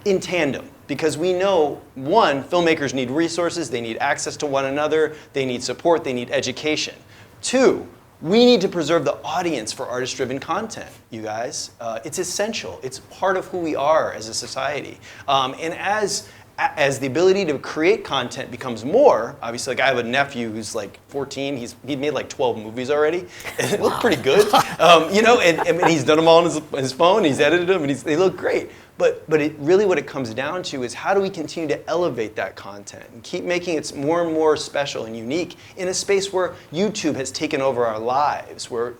in tandem, because we know, one, filmmakers need resources, they need access to one another, they need support, they need education. Two, we need to preserve the audience for artist-driven content, you guys. It's essential. It's part of who we are as a society. And as the ability to create content becomes more, obviously, I have a nephew who's 14. He's made 12 movies already, and it looked pretty good. And he's done them all on his phone. He's edited them, and they look great. But really what it comes down to is, how do we continue to elevate that content and keep making it more and more special and unique in a space where YouTube has taken over our lives, where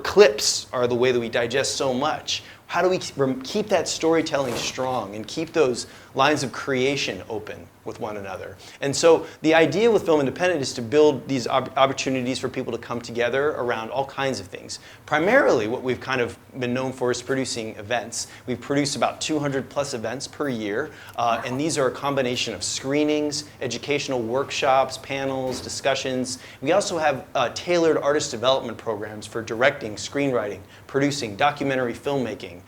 clips are the way that we digest so much? How do we keep that storytelling strong and keep those lines of creation open with one another. And so the idea with Film Independent is to build these opportunities for people to come together around all kinds of things. Primarily what we've kind of been known for is producing events. We've produced about 200 plus events per year, and these are a combination of screenings, educational workshops, panels, discussions. We also have tailored artist development programs for directing, screenwriting, producing, documentary filmmaking,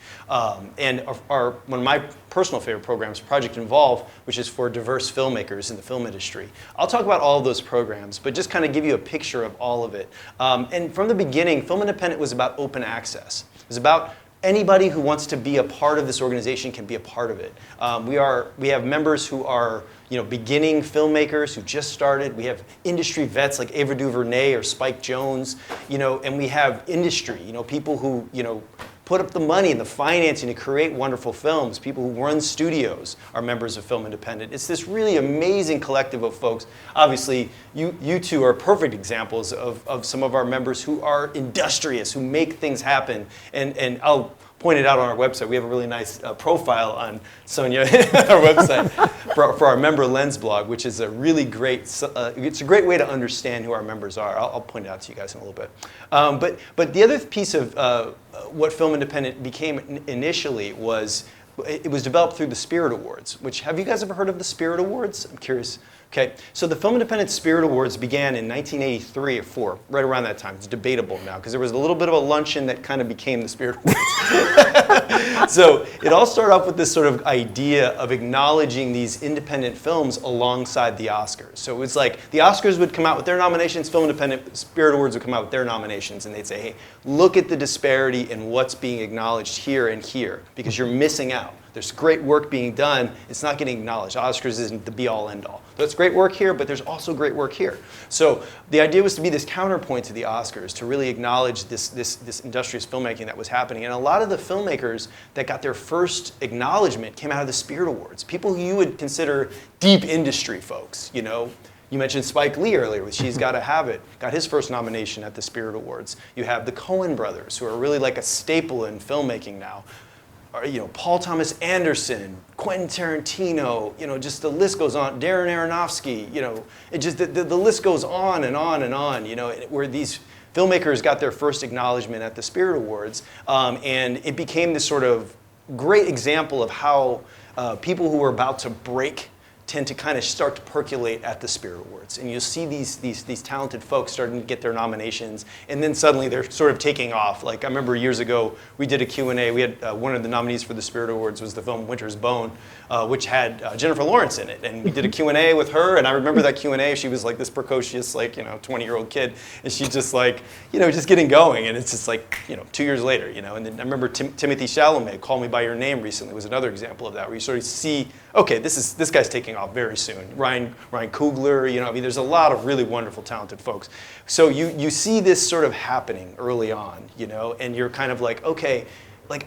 and one of my personal favorite programs, Project Involve, which is for diverse filmmakers in the film industry. I'll talk about all of those programs, but just kind of give you a picture of all of it. And from the beginning, Film Independent was about open access. It was about anybody who wants to be a part of this organization can be a part of it. We have members who are beginning filmmakers who just started. We have industry vets like Ava DuVernay or Spike Jonze, and we have industry, people who, put up the money and the financing to create wonderful films. People who run studios are members of Film Independent. It's this really amazing collective of folks. Obviously, you two are perfect examples of some of our members who are industrious, who make things happen. And I'll point it out on our website. We have a really nice profile on Sonia on our website for our member Lens blog, which is a really great, it's a great way to understand who our members are. I'll point it out to you guys in a little bit. But the other piece of what Film Independent became initially was, it was developed through the Spirit Awards, which, have you guys ever heard of the Spirit Awards? I'm curious. Okay, so the Film Independent Spirit Awards began in 1983 or 4, right around that time. It's debatable now, because there was a little bit of a luncheon that kind of became the Spirit Awards. So it all started off with this sort of idea of acknowledging these independent films alongside the Oscars. So it was like the Oscars would come out with their nominations, Film Independent Spirit Awards would come out with their nominations, and they'd say, hey, look at the disparity in what's being acknowledged here and here, because you're missing out. There's great work being done, it's not getting acknowledged. Oscars isn't the be-all, end-all. There's great work here, but there's also great work here. So the idea was to be this counterpoint to the Oscars, to really acknowledge this industrious filmmaking that was happening. And a lot of the filmmakers that got their first acknowledgement came out of the Spirit Awards. People who you would consider deep industry folks, You mentioned Spike Lee earlier with She's Gotta Have It, got his first nomination at the Spirit Awards. You have the Coen brothers, who are really like a staple in filmmaking now. Paul Thomas Anderson, Quentin Tarantino, just the list goes on. Darren Aronofsky, it just the list goes on and on and on. Where these filmmakers got their first acknowledgement at the Spirit Awards, and it became this sort of great example of how people who were about to break tend to kind of start to percolate at the Spirit Awards. And you'll see these talented folks starting to get their nominations, and then suddenly they're sort of taking off. Like, I remember years ago, we did a Q&A. We had one of the nominees for the Spirit Awards was the film Winter's Bone, which had Jennifer Lawrence in it. And we did a Q&A with her, and I remember that Q&A, she was like this precocious, 20-year-old kid, and she's just like, just getting going. And it's just like, 2 years later, and then I remember Timothy Chalamet, Call Me By Your Name recently, was another example of that, where you sort of see, okay, this guy's taking off very soon. Ryan Coogler, there's a lot of really wonderful, talented folks. So you see this sort of happening early on, and you're kind of like, okay,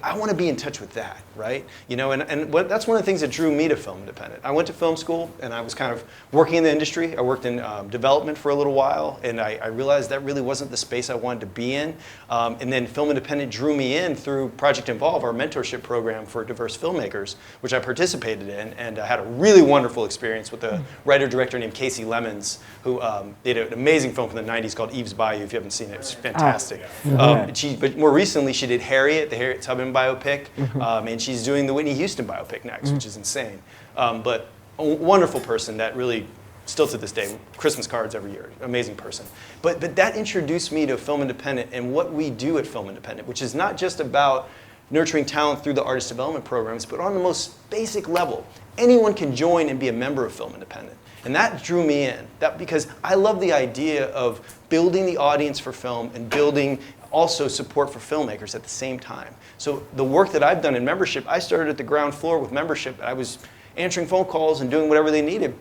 I want to be in touch with that, right? That's one of the things that drew me to Film Independent. I went to film school, and I was kind of working in the industry. I worked in development for a little while, and I realized that really wasn't the space I wanted to be in. And then Film Independent drew me in through Project Involve, our mentorship program for diverse filmmakers, which I participated in, and I had a really wonderful experience with a writer-director named Casey Lemons, who did an amazing film from the 90s called Eve's Bayou. If you haven't seen it, it's fantastic. But more recently, she did Harriet, the Harriet Tubman biopic, and she's doing the Whitney Houston biopic next, which is insane. But a wonderful person that really, still to this day, Christmas cards every year, amazing person. But that introduced me to Film Independent and what we do at Film Independent, which is not just about nurturing talent through the artist development programs, but on the most basic level. Anyone can join and be a member of Film Independent. And that drew me in, because I love the idea of building the audience for film and building also support for filmmakers at the same time. So the work that I've done in membership, I started at the ground floor with membership. I was answering phone calls and doing whatever they needed.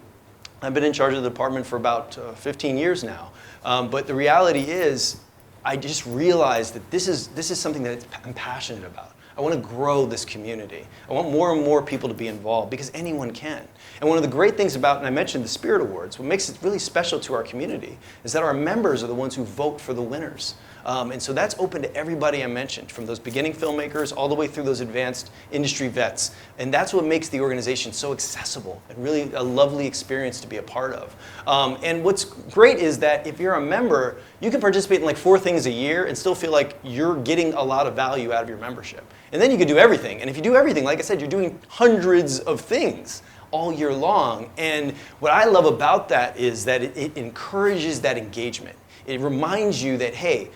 I've been in charge of the department for about 15 years now. But the reality is, I just realized that this is something that I'm passionate about. I want to grow this community. I want more and more people to be involved because anyone can. And one of the great things about, and I mentioned the Spirit Awards, what makes it really special to our community is that our members are the ones who vote for the winners. And so that's open to everybody I mentioned, from those beginning filmmakers all the way through those advanced industry vets. And that's what makes the organization so accessible and really a lovely experience to be a part of. And what's great is that if you're a member, you can participate in like 4 things a year and still feel like you're getting a lot of value out of your membership. And then you can do everything. And if you do everything, like I said, you're doing hundreds of things all year long. And what I love about that is that it encourages that engagement. It reminds you that, hey,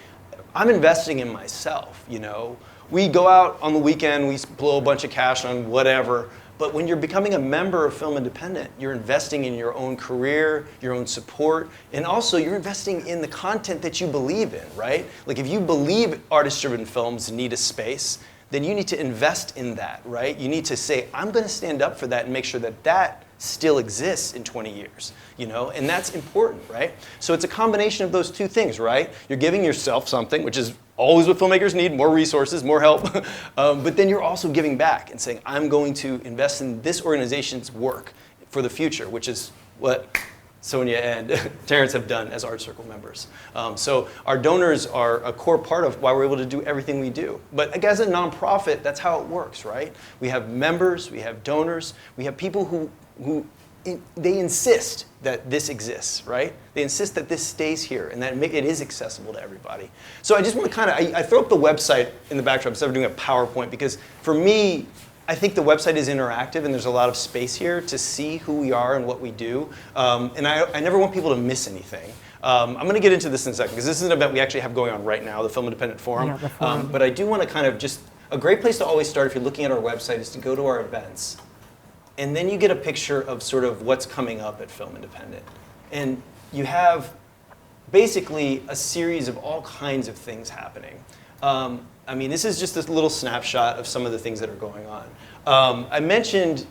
I'm investing in myself, you know. We go out on the weekend, we blow a bunch of cash on whatever, but when you're becoming a member of Film Independent, you're investing in your own career, your own support, and also you're investing in the content that you believe in, right? Like if you believe artist-driven films need a space, then you need to invest in that, right? You need to say, I'm going to stand up for that and make sure that that still exists in 20 years, you know, and that's important, right? So it's a combination of those two things, right? You're giving yourself something, which is always what filmmakers need, more resources, more help, but then you're also giving back and saying, I'm going to invest in this organization's work for the future, which is what Sonia and Terrence have done as Art Circle members. So our donors are a core part of why we're able to do everything we do. But as a nonprofit, that's how it works, right? We have members, we have donors, we have people who they insist that this exists, right? They insist that this stays here and that it is accessible to everybody. So I just want to kind of, I throw up the website in the backdrop instead of doing a PowerPoint because for me, I think the website is interactive and there's a lot of space here to see who we are and what we do. And I never want people to miss anything. I'm going to get into this in a second because this is an event we actually have going on right now, the Film Independent Forum. Yeah, the forum. But I do want to kind of just, a great place to always start if you're looking at our website is to go to our events. And then you get a picture of sort of what's coming up at Film Independent. And you have basically a series of all kinds of things happening. I mean, this is just this little snapshot of some of the things that are going on. I mentioned,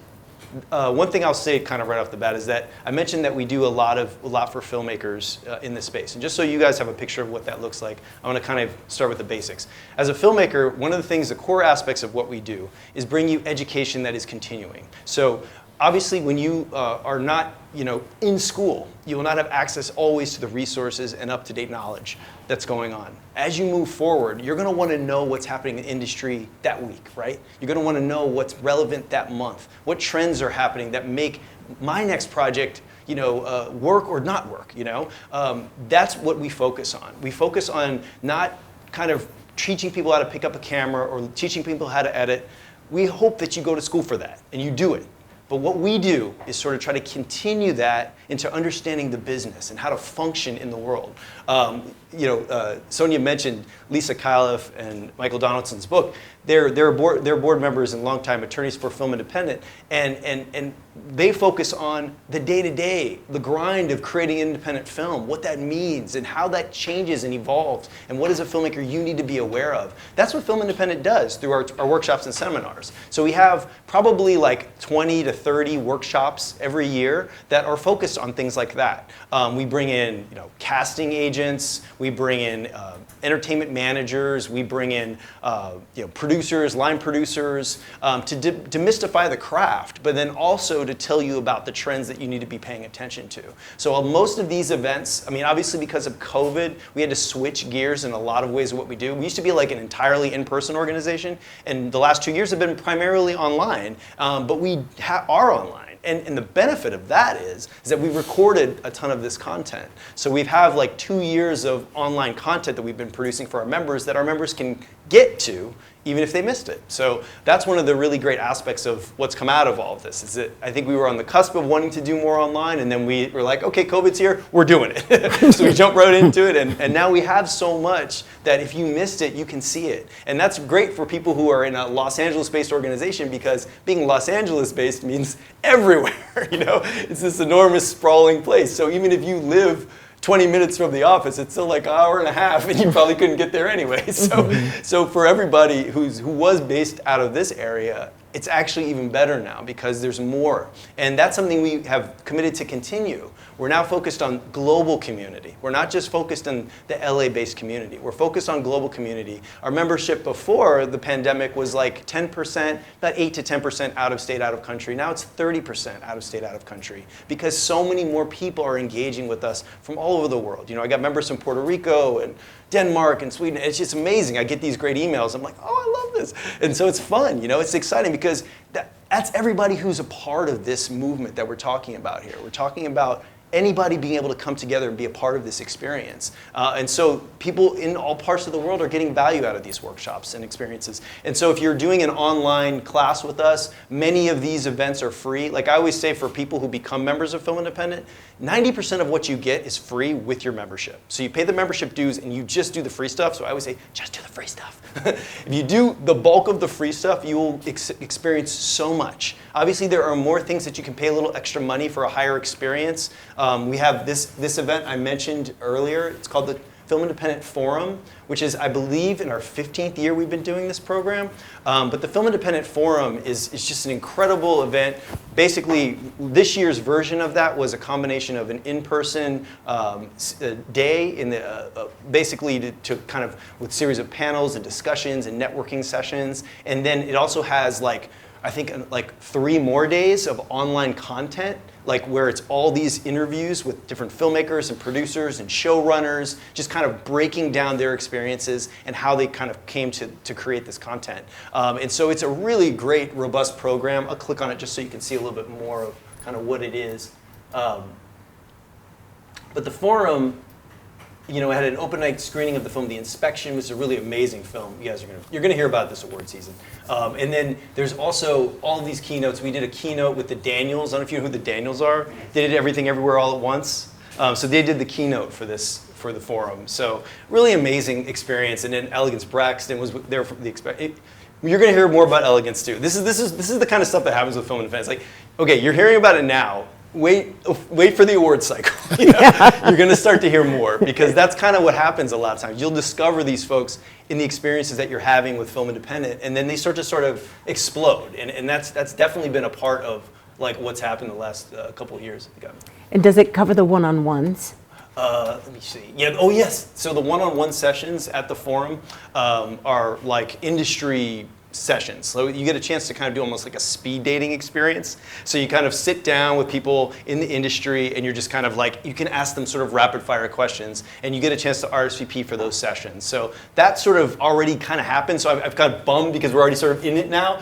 one thing I'll say kind of right off the bat is that I mentioned that we do a lot for filmmakers in this space. And just so you guys have a picture of what that looks like, I want to kind of start with the basics. As a filmmaker, one of the things, the core aspects of what we do is bring you education that is continuing. So obviously when you are not in school, you will not have access always to the resources and up-to-date knowledge that's going on. As you move forward, you're going to want to know what's happening in industry that week, right? You're going to want to know what's relevant that month, what trends are happening that make my next project work or not work, That's what we focus on. We focus on not kind of teaching people how to pick up a camera or teaching people how to edit. We hope that you go to school for that and you do it. But what we do is sort of try to continue that into understanding the business and how to function in the world. Sonia mentioned Lisa Califf and Michael Donaldson's book. They're board members and longtime attorneys for Film Independent, and they focus on the day-to-day, the grind of creating independent film, what that means and how that changes and evolves, and what as a filmmaker you need to be aware of. That's what Film Independent does through our workshops and seminars. So we have probably like 20 to 30 workshops every year that are focused on things like that. We bring in casting agents, we bring in entertainment managers, we bring in producers, line producers, to demystify the craft, but then also to tell you about the trends that you need to be paying attention to. So most of these events, I mean, obviously because of COVID, we had to switch gears in a lot of ways of what we do. We used to be like an entirely in-person organization, and the last 2 years have been primarily online, but we are online. And the benefit of that is that we recorded a ton of this content. So we have like 2 years of online content that we've been producing for our members that our members can get to even if they missed it. So that's one of the really great aspects of what's come out of all of this, is that I think we were on the cusp of wanting to do more online, and then we were like, okay, COVID's here, we're doing it. So we jumped right into it, and now we have so much that if you missed it, you can see it. And that's great for people who are in a Los Angeles-based organization, because being Los Angeles-based means everywhere, It's this enormous, sprawling place. So even if you live 20 minutes from the office, it's still like an hour and a half, and you probably couldn't get there anyway. So for everybody who was based out of this area, it's actually even better now because there's more. And that's something we have committed to continue. We're now focused on global community. We're not just focused on the LA-based community. We're focused on global community. Our membership before the pandemic was like 10%, about 8 to 10% out of state, out of country. Now it's 30% out of state, out of country because so many more people are engaging with us from all over the world. You know, I got members from Puerto Rico and Denmark and Sweden. It's just amazing. I get these great emails. I'm like, oh, I love this. And so it's fun, you know, it's exciting because that's everybody who's a part of this movement that we're talking about here. We're talking about anybody being able to come together and be a part of this experience. And so people in all parts of the world are getting value out of these workshops and experiences. And so if you're doing an online class with us, many of these events are free. Like I always say for people who become members of Film Independent, 90% of what you get is free with your membership. So you pay the membership dues and you just do the free stuff. So I always say, just do the free stuff. If you do the bulk of the free stuff, you will experience so much. Obviously, there are more things that you can pay a little extra money for a higher experience. We have this event I mentioned earlier. It's called the Film Independent Forum, which is, I believe, in our 15th year we've been doing this program. But the Film Independent Forum is just an incredible event. Basically, this year's version of that was a combination of an in-person day, in the, basically to kind of with a series of panels and discussions and networking sessions. And then it also has like, I think like 3 more days of online content, like where it's all these interviews with different filmmakers and producers and showrunners, just kind of breaking down their experiences and how they kind of came to create this content. And so it's a really great, robust program. I'll click on it just so you can see a little bit more of kind of what it is. But the forum, you know, had an open night screening of the film. The Inspection was a really amazing film. You guys you're gonna hear about this award season. And then there's also all of these keynotes. We did a keynote with the Daniels. I don't know if you know who the Daniels are. They did Everything Everywhere All at Once. So they did the keynote for for the forum. So really amazing experience. And then Elegance Braxton was there for the you're gonna hear more about Elegance too. This is the kind of stuff that happens with film and fans. Like, okay, you're hearing about it now. Wait for the award cycle. You know? You're going to start to hear more because that's kind of what happens a lot of times. You'll discover these folks in the experiences that you're having with Film Independent, and then they start to sort of explode. And that's definitely been a part of like what's happened the last couple of years. And does it cover the one-on-ones? Let me see. Yeah. Oh, yes. So the one-on-one sessions at the forum are like industry sessions. So you get a chance to kind of do almost like a speed dating experience. So you kind of sit down with people in the industry and you're just kind of like, you can ask them sort of rapid fire questions and you get a chance to RSVP for those sessions. So that sort of already kind of happened. So I've kind of bummed because we're already sort of in it now.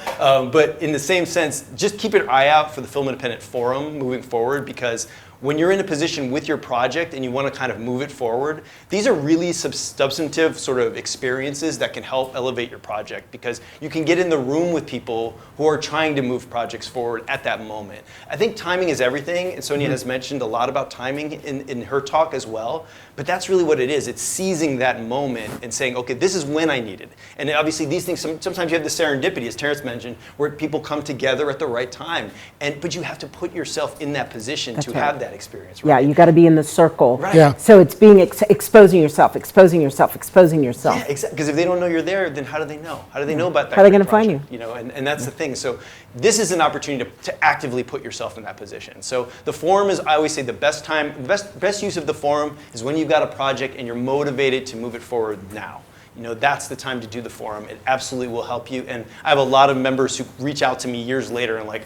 But in the same sense, just keep an eye out for the Film Independent Forum moving forward because when you're in a position with your project and you want to kind of move it forward, these are really substantive sort of experiences that can help elevate your project because you can get in the room with people who are trying to move projects forward at that moment. I think timing is everything, and Sonia has mentioned a lot about timing in her talk as well, but that's really what it is. It's seizing that moment and saying, okay, this is when I need it. And obviously these things, sometimes you have the serendipity, as Terrence mentioned, where people come together at the right time. But you have to put yourself in that position to have that experience. Right? Yeah, you got to be in the circle. Right. Yeah. So it's being exposing yourself, exposing yourself, exposing yourself. Yeah, exactly. Because if they don't know you're there, then how do they know? How do they know about that? How are they going to find you? You know, and that's the thing. So this is an opportunity to actively put yourself in that position. So the forum is, I always say, the best time, best use of the forum is when you've got a project and you're motivated to move it forward now. You know, that's the time to do the forum. It absolutely will help you. And I have a lot of members who reach out to me years later and like,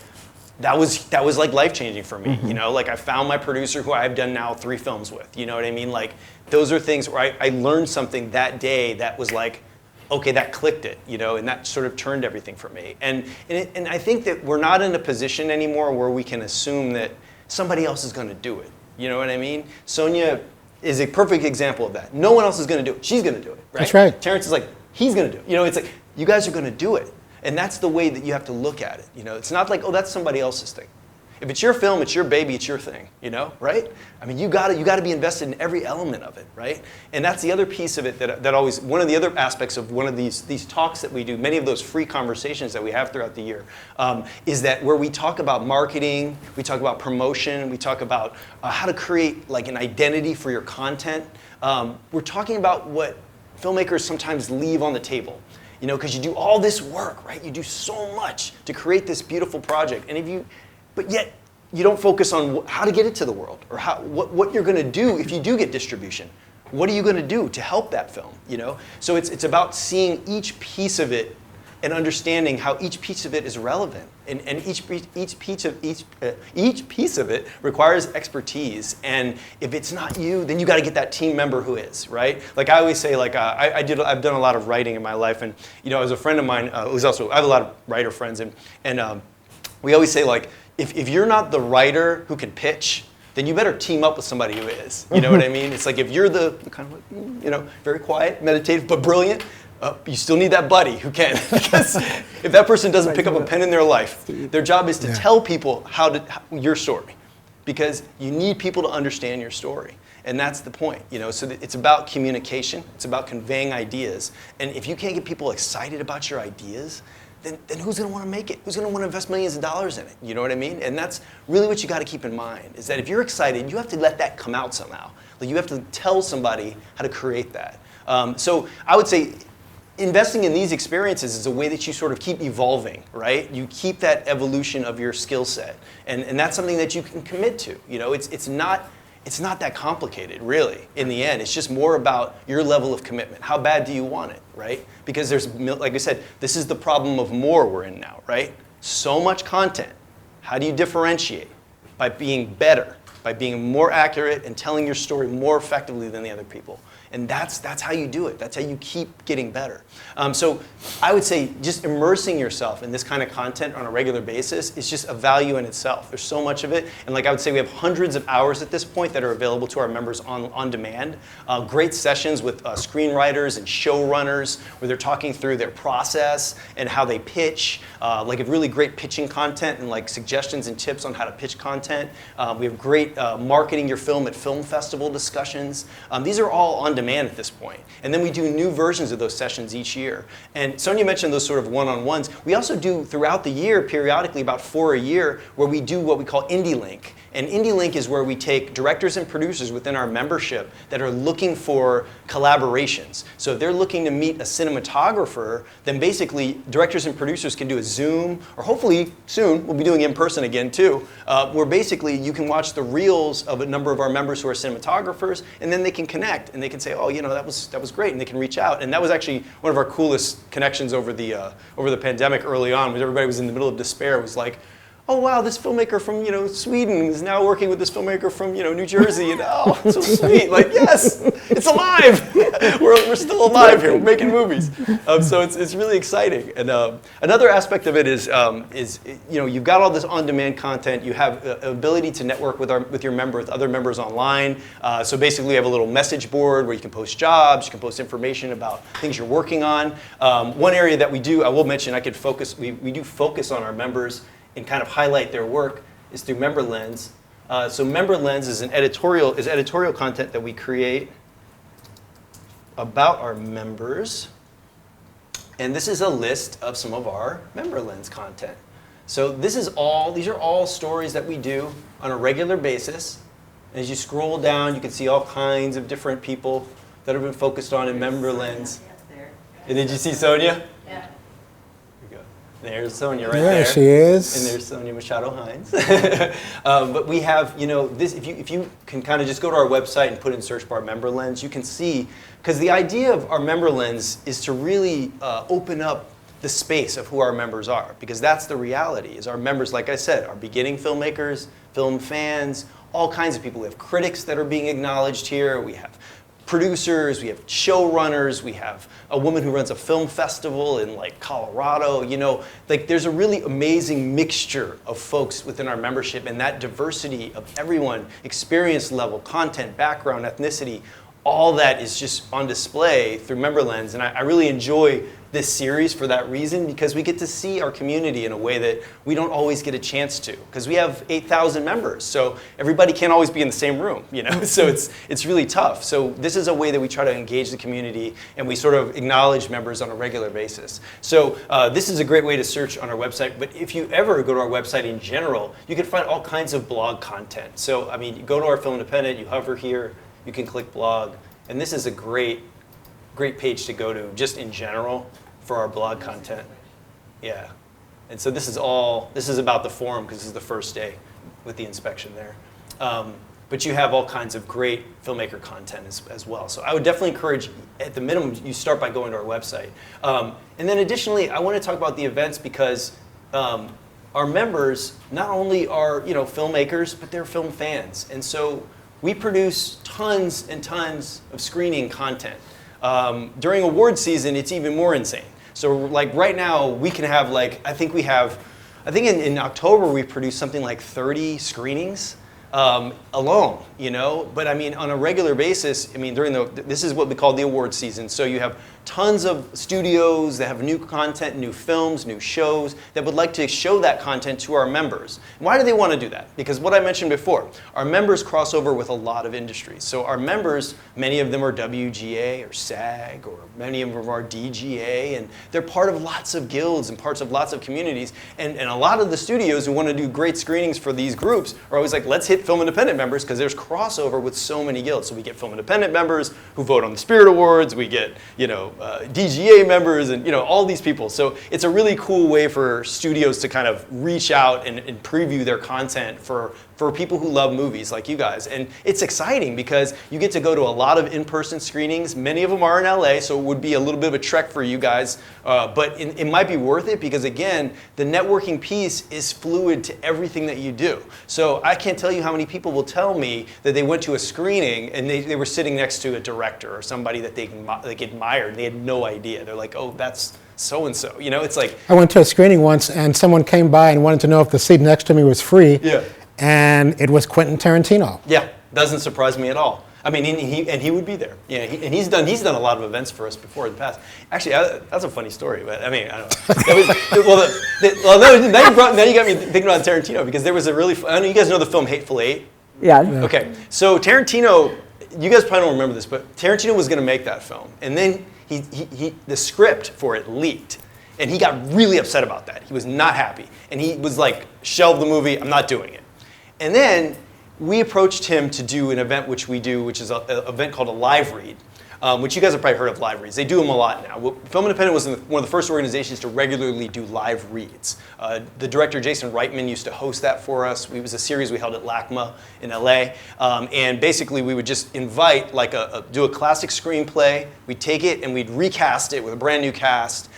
that was like life-changing for me. You know, like I found my producer who I've done now 3 films with. You know what I mean? Like those are things where I learned something that day that was like, okay, that clicked it, you know, and that sort of turned everything for me. And I think that we're not in a position anymore where we can assume that somebody else is going to do it. You know what I mean? Sonia is a perfect example of that. No one else is going to do it. She's going to do it, right? That's right. Terrence is like, he's going to do it. You know, it's like, you guys are going to do it. And that's the way that you have to look at it. You know, it's not like, oh, that's somebody else's thing. If it's your film, it's your baby, it's your thing, you know, right? I mean, you gotta be invested in every element of it, right? And that's the other piece of it that always, one of the other aspects of one of these talks that we do, many of those free conversations that we have throughout the year, is that where we talk about marketing, we talk about promotion, we talk about how to create like an identity for your content. We're talking about what filmmakers sometimes leave on the table. you know, because you do all this work, right? You do so much to create this beautiful project, and but yet you don't focus on how to get it to the world, or what you're going to do if you do get distribution. What are you going to do to help that film? You know, so it's about seeing each piece of it and understanding how each piece of it is relevant, and each piece of it requires expertise. And if it's not you, then you got to get that team member who is, right. Like I always say, like I've done a lot of writing in my life, and you know, as a friend of mine who's also, I have a lot of writer friends, and we always say, like, if you're not the writer who can pitch, then you better team up with somebody who is. You know what I mean? It's like if you're the kind of like, you know, very quiet, meditative, but brilliant, you still need that buddy who can. Because if that person doesn't pick up a pen in their life, their job is to tell people your story. Because you need people to understand your story. And that's the point, you know. So it's about communication. It's about conveying ideas. And if you can't get people excited about your ideas, then who's going to want to make it? Who's going to want to invest millions of dollars in it? You know what I mean? And that's really what you got to keep in mind, is that if you're excited, you have to let that come out somehow. Like, you have to tell somebody how to create that. So I would say investing in these experiences is a way that you sort of keep evolving, right? You keep that evolution of your skill set. And that's something that you can commit to. You know, it's not that complicated, really, in the end. It's just more about your level of commitment. How bad do you want it, right? Because there's, like I said, this is the problem of more we're in now, right? So much content. How do you differentiate? By being better, by being more accurate and telling your story more effectively than the other people. And that's how you do it. That's how you keep getting better. So I would say just immersing yourself in this kind of content on a regular basis is just a value in itself. There's so much of it. And like I would say, we have hundreds of hours at this point that are available to our members on demand. Great sessions with screenwriters and showrunners where they're talking through their process and how they pitch. Like a really great pitching content and like suggestions and tips on how to pitch content. We have great marketing your film at film festival discussions. These are all on demand at this point. And then we do new versions of those sessions each year. And Sonia mentioned those sort of one-on-ones. We also do throughout the year, periodically, about 4 a year, where we do what we call Indie Link. And Indie Link is where we take directors and producers within our membership that are looking for collaborations. So if they're looking to meet a cinematographer, then basically directors and producers can do a Zoom, or hopefully soon, we'll be doing in person again too, where basically you can watch the reels of a number of our members who are cinematographers, and then they can connect and they can say, oh, you know, that was great, and they can reach out. And that was actually one of our coolest connections over the pandemic early on, when everybody was in the middle of despair. It was like, oh wow, this filmmaker from Sweden is now working with this filmmaker from New Jersey, and oh, it's so sweet. Like, yes, it's alive. we're still alive here. We're making movies. So it's really exciting. And another aspect of it is you've got all this on-demand content. You have ability to network with other members online. So basically, we have a little message board where you can post jobs, you can post information about things you're working on. One area that we do, I will mention, we do focus on our members and kind of highlight their work is through Member Lens. So Member Lens is editorial content that we create about our members. And this is a list of some of our Member Lens content. So these are all stories that we do on a regular basis. And as you scroll down, you can see all kinds of different people that have been focused on in Member Lens. And did you see Sonia? Yeah. There's Sonia right there. There she is. And there's Sonia Machado Hines. But we have, this. If you can kind of just go to our website and put in search bar Member Lens, you can see, because the idea of our Member Lens is to really open up the space of who our members are, because that's the reality. Is our members, like I said, are beginning filmmakers, film fans, all kinds of people. We have critics that are being acknowledged here. We have producers, we have showrunners, we have a woman who runs a film festival in like Colorado. There's a really amazing mixture of folks within our membership, and that diversity of everyone, experience level, content, background, ethnicity, all that is just on display through Member Lens. And I really enjoy this series for that reason, because we get to see our community in a way that we don't always get a chance to, because we have 8,000 members, so everybody can't always be in the same room, so it's really tough. So this is a way that we try to engage the community, and we sort of acknowledge members on a regular basis. So this is a great way to search on our website, but if you ever go to our website in general, you can find all kinds of blog content. So I mean, you go to our Film Independent, you hover here, you can click blog, and this is a great page to go to just in general for our blog content. Yeah. And so this is about the forum because this is the first day with the inspection there. But you have all kinds of great filmmaker content as well. So I would definitely encourage, at the minimum, you start by going to our website. And then additionally, I want to talk about the events because our members not only are filmmakers, but they're film fans. And so we produce tons and tons of screening content. During award season, it's even more insane. So like right now, we can have I think in October we produced something like 30 screenings alone, But I mean, on a regular basis, I mean, this is what we call the award season. So you have tons of studios that have new content, new films, new shows that would like to show that content to our members. Why do they want to do that? Because what I mentioned before, our members cross over with a lot of industries. So our members, many of them are WGA or SAG, or many of them are DGA, and they're part of lots of guilds and parts of lots of communities. And a lot of the studios who want to do great screenings for these groups are always like, let's hit Film Independent members because there's crossover with so many guilds. So we get Film Independent members who vote on the Spirit Awards, we get, DGA members and all these people. So it's a really cool way for studios to kind of reach out and preview their content for people who love movies like you guys. And it's exciting because you get to go to a lot of in-person screenings. Many of them are in LA, so it would be a little bit of a trek for you guys. But it might be worth it because, again, the networking piece is fluid to everything that you do. So I can't tell you how many people will tell me that they went to a screening and they were sitting next to a director or somebody that they admired and they had no idea. They're like, oh, that's so-and-so. It's like... I went to a screening once and someone came by and wanted to know if the seat next to me was free. Yeah. And it was Quentin Tarantino. Yeah, doesn't surprise me at all. I mean, he would be there. Yeah, and he's done a lot of events for us before in the past. Actually, that's a funny story. But I mean, I don't know. Now you got me thinking about Tarantino because there was a really. I know you guys know the film Hateful Eight. Yeah. Okay, so Tarantino, you guys probably don't remember this, but Tarantino was going to make that film, and then the script for it leaked. And he got really upset about that. He was not happy. And he was like, shelve the movie, I'm not doing it. And then we approached him to do an event which we do, which is an event called a live read, which you guys have probably heard of live reads. They do them a lot now. Film Independent was one of the first organizations to regularly do live reads. The director, Jason Reitman, used to host that for us. It was a series we held at LACMA in LA. And basically, we would just invite, do a classic screenplay. We'd take it and we'd recast it with a brand new cast.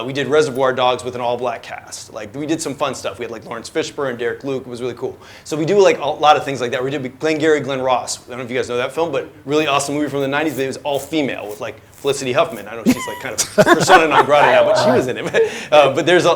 We did Reservoir Dogs with an all-black cast. We did some fun stuff. We had Lawrence Fishburne and Derek Luke. It was really cool. So we do a lot of things like that. We did Glengarry Glen Ross. I don't know if you guys know that film, but really awesome movie from the 90s. But it was all female with Felicity Huffman. I know she's kind of persona non grata now, but she was in it. But there's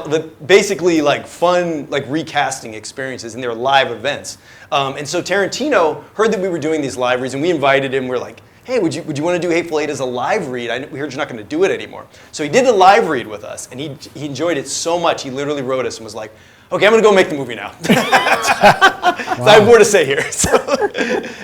basically fun recasting experiences, and they're live events. And so Tarantino heard that we were doing these live reads, and we invited him. We're like, hey, would you want to do Hateful Eight as a live read? We heard you're not going to do it anymore. So he did the live read with us, and he enjoyed it so much, he literally wrote us and was like, okay, I'm going to go make the movie now. So I have more to say here. So,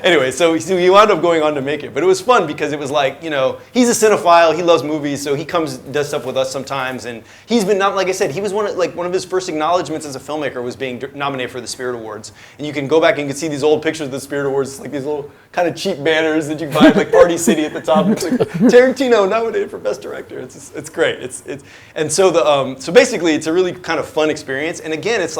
anyway, so he wound up going on to make it. But it was fun because it was he's a cinephile, he loves movies, so he comes and does stuff with us sometimes. And he's been, like I said, he was one of his first acknowledgments as a filmmaker was being nominated for the Spirit Awards. And you can go back and you can see these old pictures of the Spirit Awards, these little kind of cheap banners that you buy at Party City at the top. It's Tarantino nominated for Best Director. It's great. And so so basically it's a really kind of fun experience. And again, it's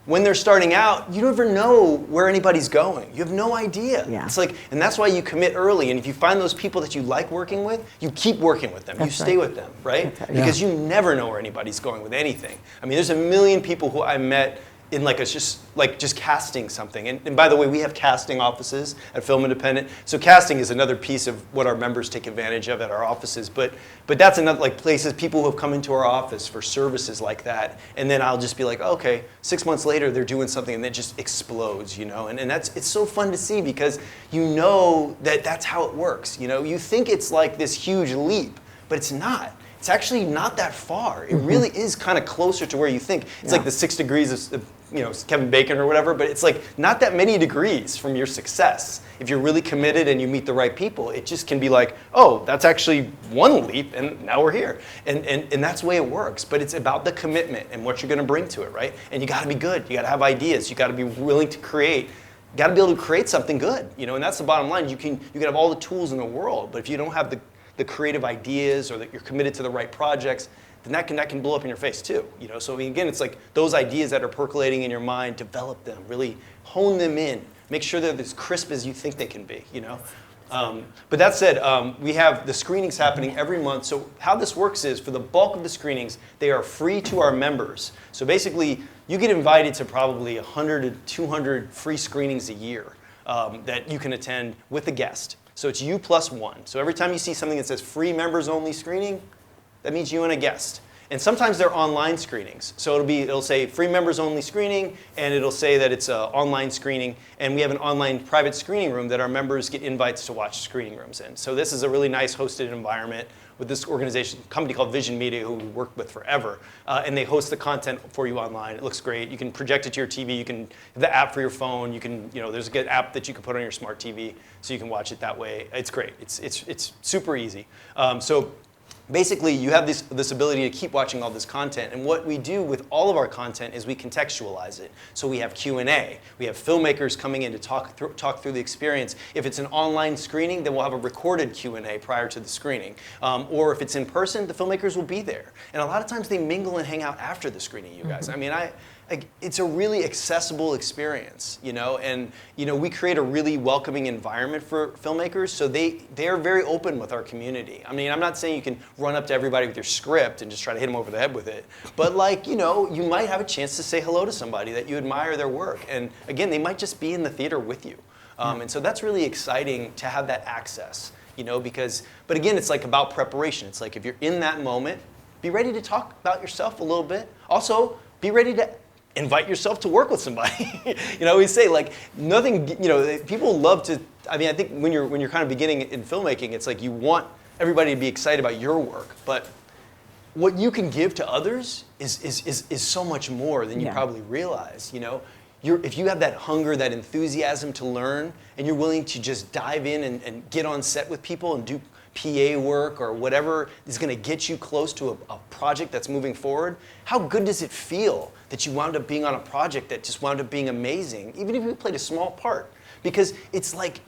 when they're starting out, you never know where anybody's going. You have no idea. Yeah. It's and that's why you commit early. And if you find those people that you like working with, you keep working with them. You stay with them, right? Right. Because you never know where anybody's going with anything. I mean, there's a million people who I met in just casting something. And by the way, we have casting offices at Film Independent. So casting is another piece of what our members take advantage of at our offices. But that's another places, people who have come into our office for services like that. And then I'll just be like, okay, 6 months later they're doing something and it just explodes, And it's so fun to see because you know that that's how it works. You think it's this huge leap, but it's not. It's actually not that far. It really is kind of closer to where you think. It's the 6 degrees of Kevin Bacon or whatever, but it's not that many degrees from your success. If you're really committed and you meet the right people, it just can be oh, that's actually one leap and now we're here. And that's the way it works. But it's about the commitment and what you're going to bring to it, right? And you got to be good. You got to have ideas. You got to be willing to create. You got to be able to create something good, And that's the bottom line. You can have all the tools in the world, but if you don't have the the creative ideas or that you're committed to the right projects, then that can blow up in your face too. So I mean, again, it's like those ideas that are percolating in your mind, develop them, really hone them in, make sure they're as crisp as you think they can be. But that said, we have the screenings happening every month. So how this works is, for the bulk of the screenings, they are free to our members. So basically, you get invited to probably 100 to 200 free screenings a year that you can attend with a guest. So it's you plus one. So every time you see something that says free members only screening, that means you and a guest. And sometimes they're online screenings. So it'll say free members only screening, and it'll say that it's an online screening. And we have an online private screening room that our members get invites to watch screening rooms in. So this is a really nice hosted environment with this organization, company called Vision Media, who we worked with forever. And they host the content for you online. It looks great. You can project it to your TV. You can have the app for your phone. You can, there's a good app that you can put on your smart TV, so you can watch it that way. It's great. It's super easy. So basically, you have this ability to keep watching all this content. And what we do with all of our content is we contextualize it. So we have Q&A. We have filmmakers coming in to talk through the experience. If it's an online screening, then we'll have a recorded Q&A prior to the screening. Or if it's in person, the filmmakers will be there. And a lot of times they mingle and hang out after the screening, you guys. I mean, it's a really accessible experience, and we create a really welcoming environment for filmmakers, so they are very open with our community. I mean, I'm not saying you can run up to everybody with your script and just try to hit them over the head with it, but you might have a chance to say hello to somebody that you admire their work, and again, they might just be in the theater with you, and so that's really exciting to have that access, but again, it's like about preparation. It's like, if you're in that moment, be ready to talk about yourself a little bit. Also, be ready to invite yourself to work with somebody. We say, like, nothing, people love to, I think when you're kind of beginning in filmmaking, it's like you want everybody to be excited about your work, but what you can give to others is so much more than you probably realize, if you have that hunger, that enthusiasm to learn, and you're willing to just dive in and get on set with people and do PA work or whatever is going to get you close to a project that's moving forward, how good does it feel that you wound up being on a project that just wound up being amazing, even if you played a small part? Because it's like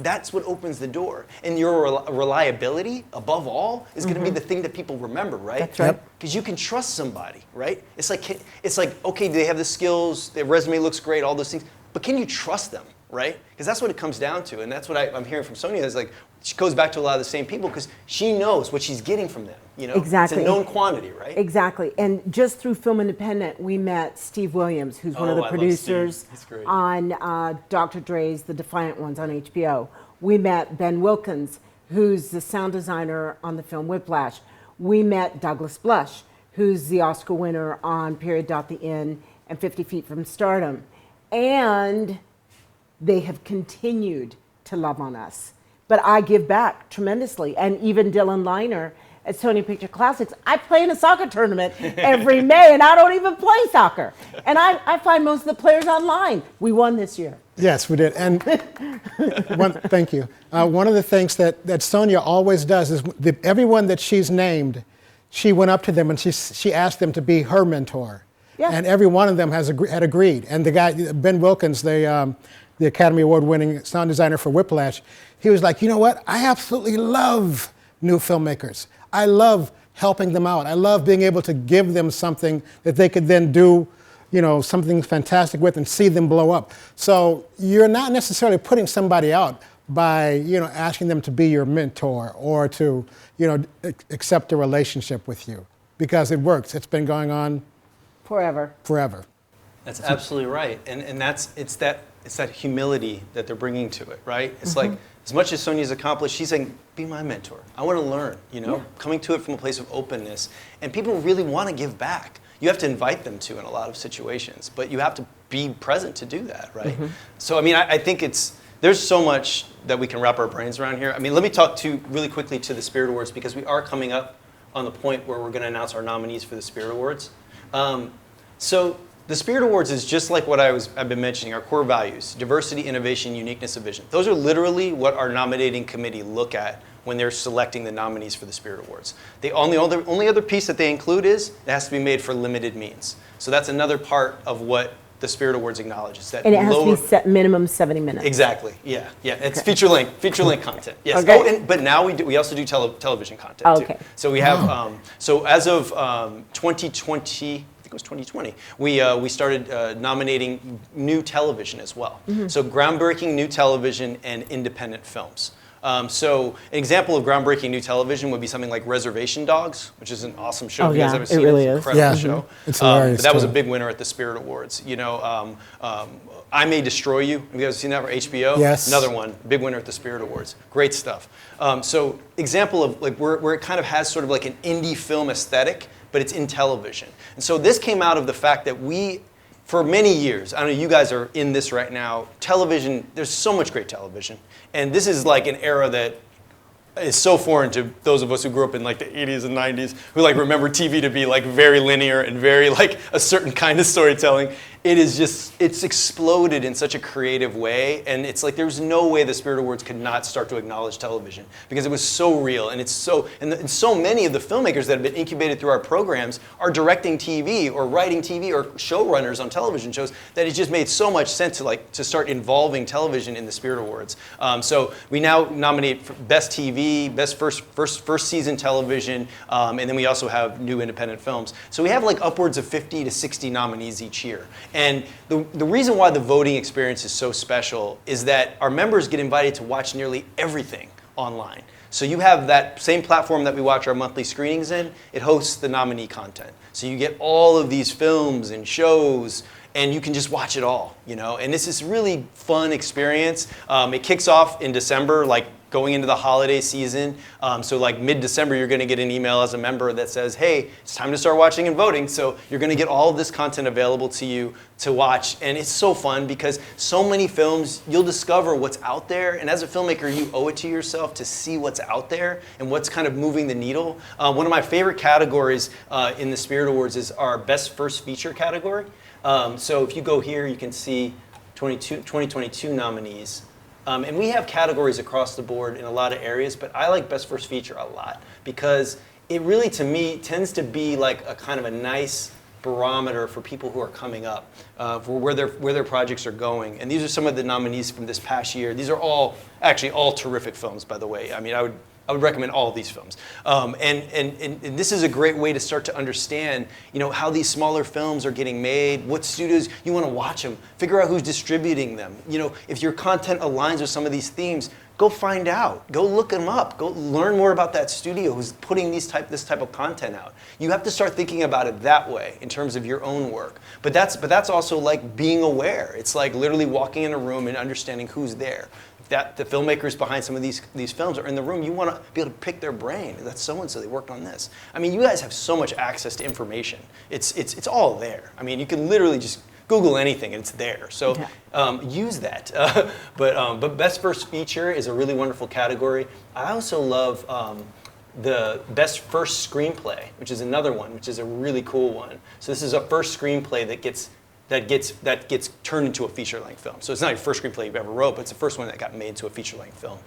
that's what opens the door. And your reliability, above all, is going to be the thing that people remember, right? That's right. Because you can trust somebody, right? It's like, okay, do they have the skills? Their resume looks great, all those things. But can you trust them, right? Because that's what it comes down to. And that's what I'm hearing from Sonia, is like, she goes back to a lot of the same people because she knows what she's getting from them. Exactly. It's a known quantity, right? Exactly. And just through Film Independent, we met Steve Williams, who's one of the producers on Dr. Dre's The Defiant Ones on HBO. We met Ben Wilkins, who's the sound designer on the film Whiplash. We met Douglas Blush, who's the Oscar winner on Period. The Inn and 50 Feet from Stardom. And they have continued to love on us. But I give back tremendously. And even Dylan Liner at Sony Picture Classics, I play in a soccer tournament every May, and I don't even play soccer. And I find most of the players online. We won this year. Yes, we did. And thank you. One of the things that Sonia always does is everyone that she's named, she went up to them and she asked them to be her mentor. Yeah. And every one of them had agreed. And the guy, Ben Wilkins, the Academy Award-winning sound designer for Whiplash, he was like, you know what? I absolutely love new filmmakers. I love helping them out. I love being able to give them something that they could then do, something fantastic with and see them blow up. So you're not necessarily putting somebody out by, asking them to be your mentor or to, accept a relationship with you, because it works. It's been going on forever. That's absolutely right. And it's that humility that they're bringing to it, right? It's like, as much as Sonia's accomplished, she's saying, be my mentor. I want to learn, coming to it from a place of openness. And people really want to give back. You have to invite them to in a lot of situations, but you have to be present to do that, right? So, I think there's so much that we can wrap our brains around here. Let me talk really quickly to the Spirit Awards, because we are coming up on the point where we're going to announce our nominees for the Spirit Awards. So the Spirit Awards is just like what I've been mentioning, our core values: diversity, innovation, uniqueness of vision. Those are literally what our nominating committee look at when they're selecting the nominees for the Spirit Awards. The only other piece that they include is it has to be made for limited means. So that's another part of what the Spirit Awards acknowledges that And it has lower, to be set minimum 70 minutes. Exactly. Yeah. It's Okay. feature length content. Yes. Okay. Oh, but now we also do television content Okay. too. So we have so as of 2020. I think it was 2020. We started nominating new television as well. So groundbreaking new television and independent films. So an example of groundbreaking new television would be something like Reservation Dogs, which is an awesome show. Oh, You guys yeah, ever it seen really it? is. It's an incredible Yeah. show. It's hilarious, But that was a too. big winner at the Spirit Awards. I May Destroy You. Have you guys seen that for HBO? Yes. Another one, big winner at the Spirit Awards. Great stuff. So example of like where it kind of has sort of like an indie film aesthetic, but it's in television. And so this came out of the fact that for many years, I know you guys are in this right now, television, there's so much great television. And this is like an era that is so foreign to those of us who grew up in like the 80s and 90s, who like remember TV to be like very linear and very like a certain kind of storytelling. It's exploded in such a creative way, and it's like there's no way the Spirit Awards could not start to acknowledge television because it was so real, and and so many of the filmmakers that have been incubated through our programs are directing TV or writing TV or showrunners on television shows that it just made so much sense to start involving television in the Spirit Awards. So we now nominate for Best TV, Best first season television, and then we also have new independent films. So we have like upwards of 50 to 60 nominees each year. And the reason why the voting experience is so special is that our members get invited to watch nearly everything online. So you have that same platform that we watch our monthly screenings in, it hosts the nominee content. So you get all of these films and shows, and you can just watch it all, And this is really fun experience. It kicks off in December, like going into the holiday season. So like mid-December, you're going to get an email as a member that says, hey, it's time to start watching and voting. So you're going to get all of this content available to you to watch. And it's so fun because so many films, you'll discover what's out there. And as a filmmaker, you owe it to yourself to see what's out there and what's kind of moving the needle. One of my favorite categories in the Spirit Awards is our Best First Feature category. So if you go here, you can see 2022 nominees. And we have categories across the board in a lot of areas, but I like Best First Feature a lot because it really, to me, tends to be like a kind of a nice barometer for people who are coming up, for where their projects are going. And these are some of the nominees from this past year. These are all terrific films, by the way. I mean, I would recommend all of these films. And this is a great way to start to understand, how these smaller films are getting made, what studios you want to watch them, figure out who's distributing them. If your content aligns with some of these themes, go find out, go look them up, go learn more about that studio who's putting this type of content out. You have to start thinking about it that way in terms of your own work. But that's also like being aware. It's like literally walking in a room and understanding who's there. That the filmmakers behind some of these films are in the room, you want to be able to pick their brain. That's so-and-so, they worked on this. I mean, you guys have so much access to information. It's all there. I mean, you can literally just Google anything and it's there. So use that. But Best First Feature is a really wonderful category. I also love the Best First Screenplay, which is another one, which is a really cool one. So this is a first screenplay that gets turned into a feature-length film. So it's not your first screenplay you've ever wrote, but it's the first one that got made into a feature-length film.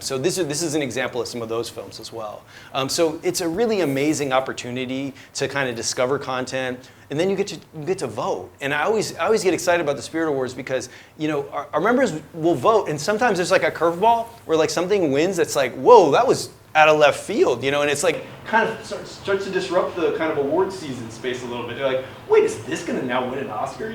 So this is an example of some of those films as well. So it's a really amazing opportunity to kind of discover content, and then you get to vote. And I always get excited about the Spirit Awards because our members will vote, and sometimes there's like a curveball where like something wins that's like, whoa, that was out of left field, and it's like kind of starts to disrupt the kind of award season space a little bit. You're like, wait, is this going to now win an Oscar,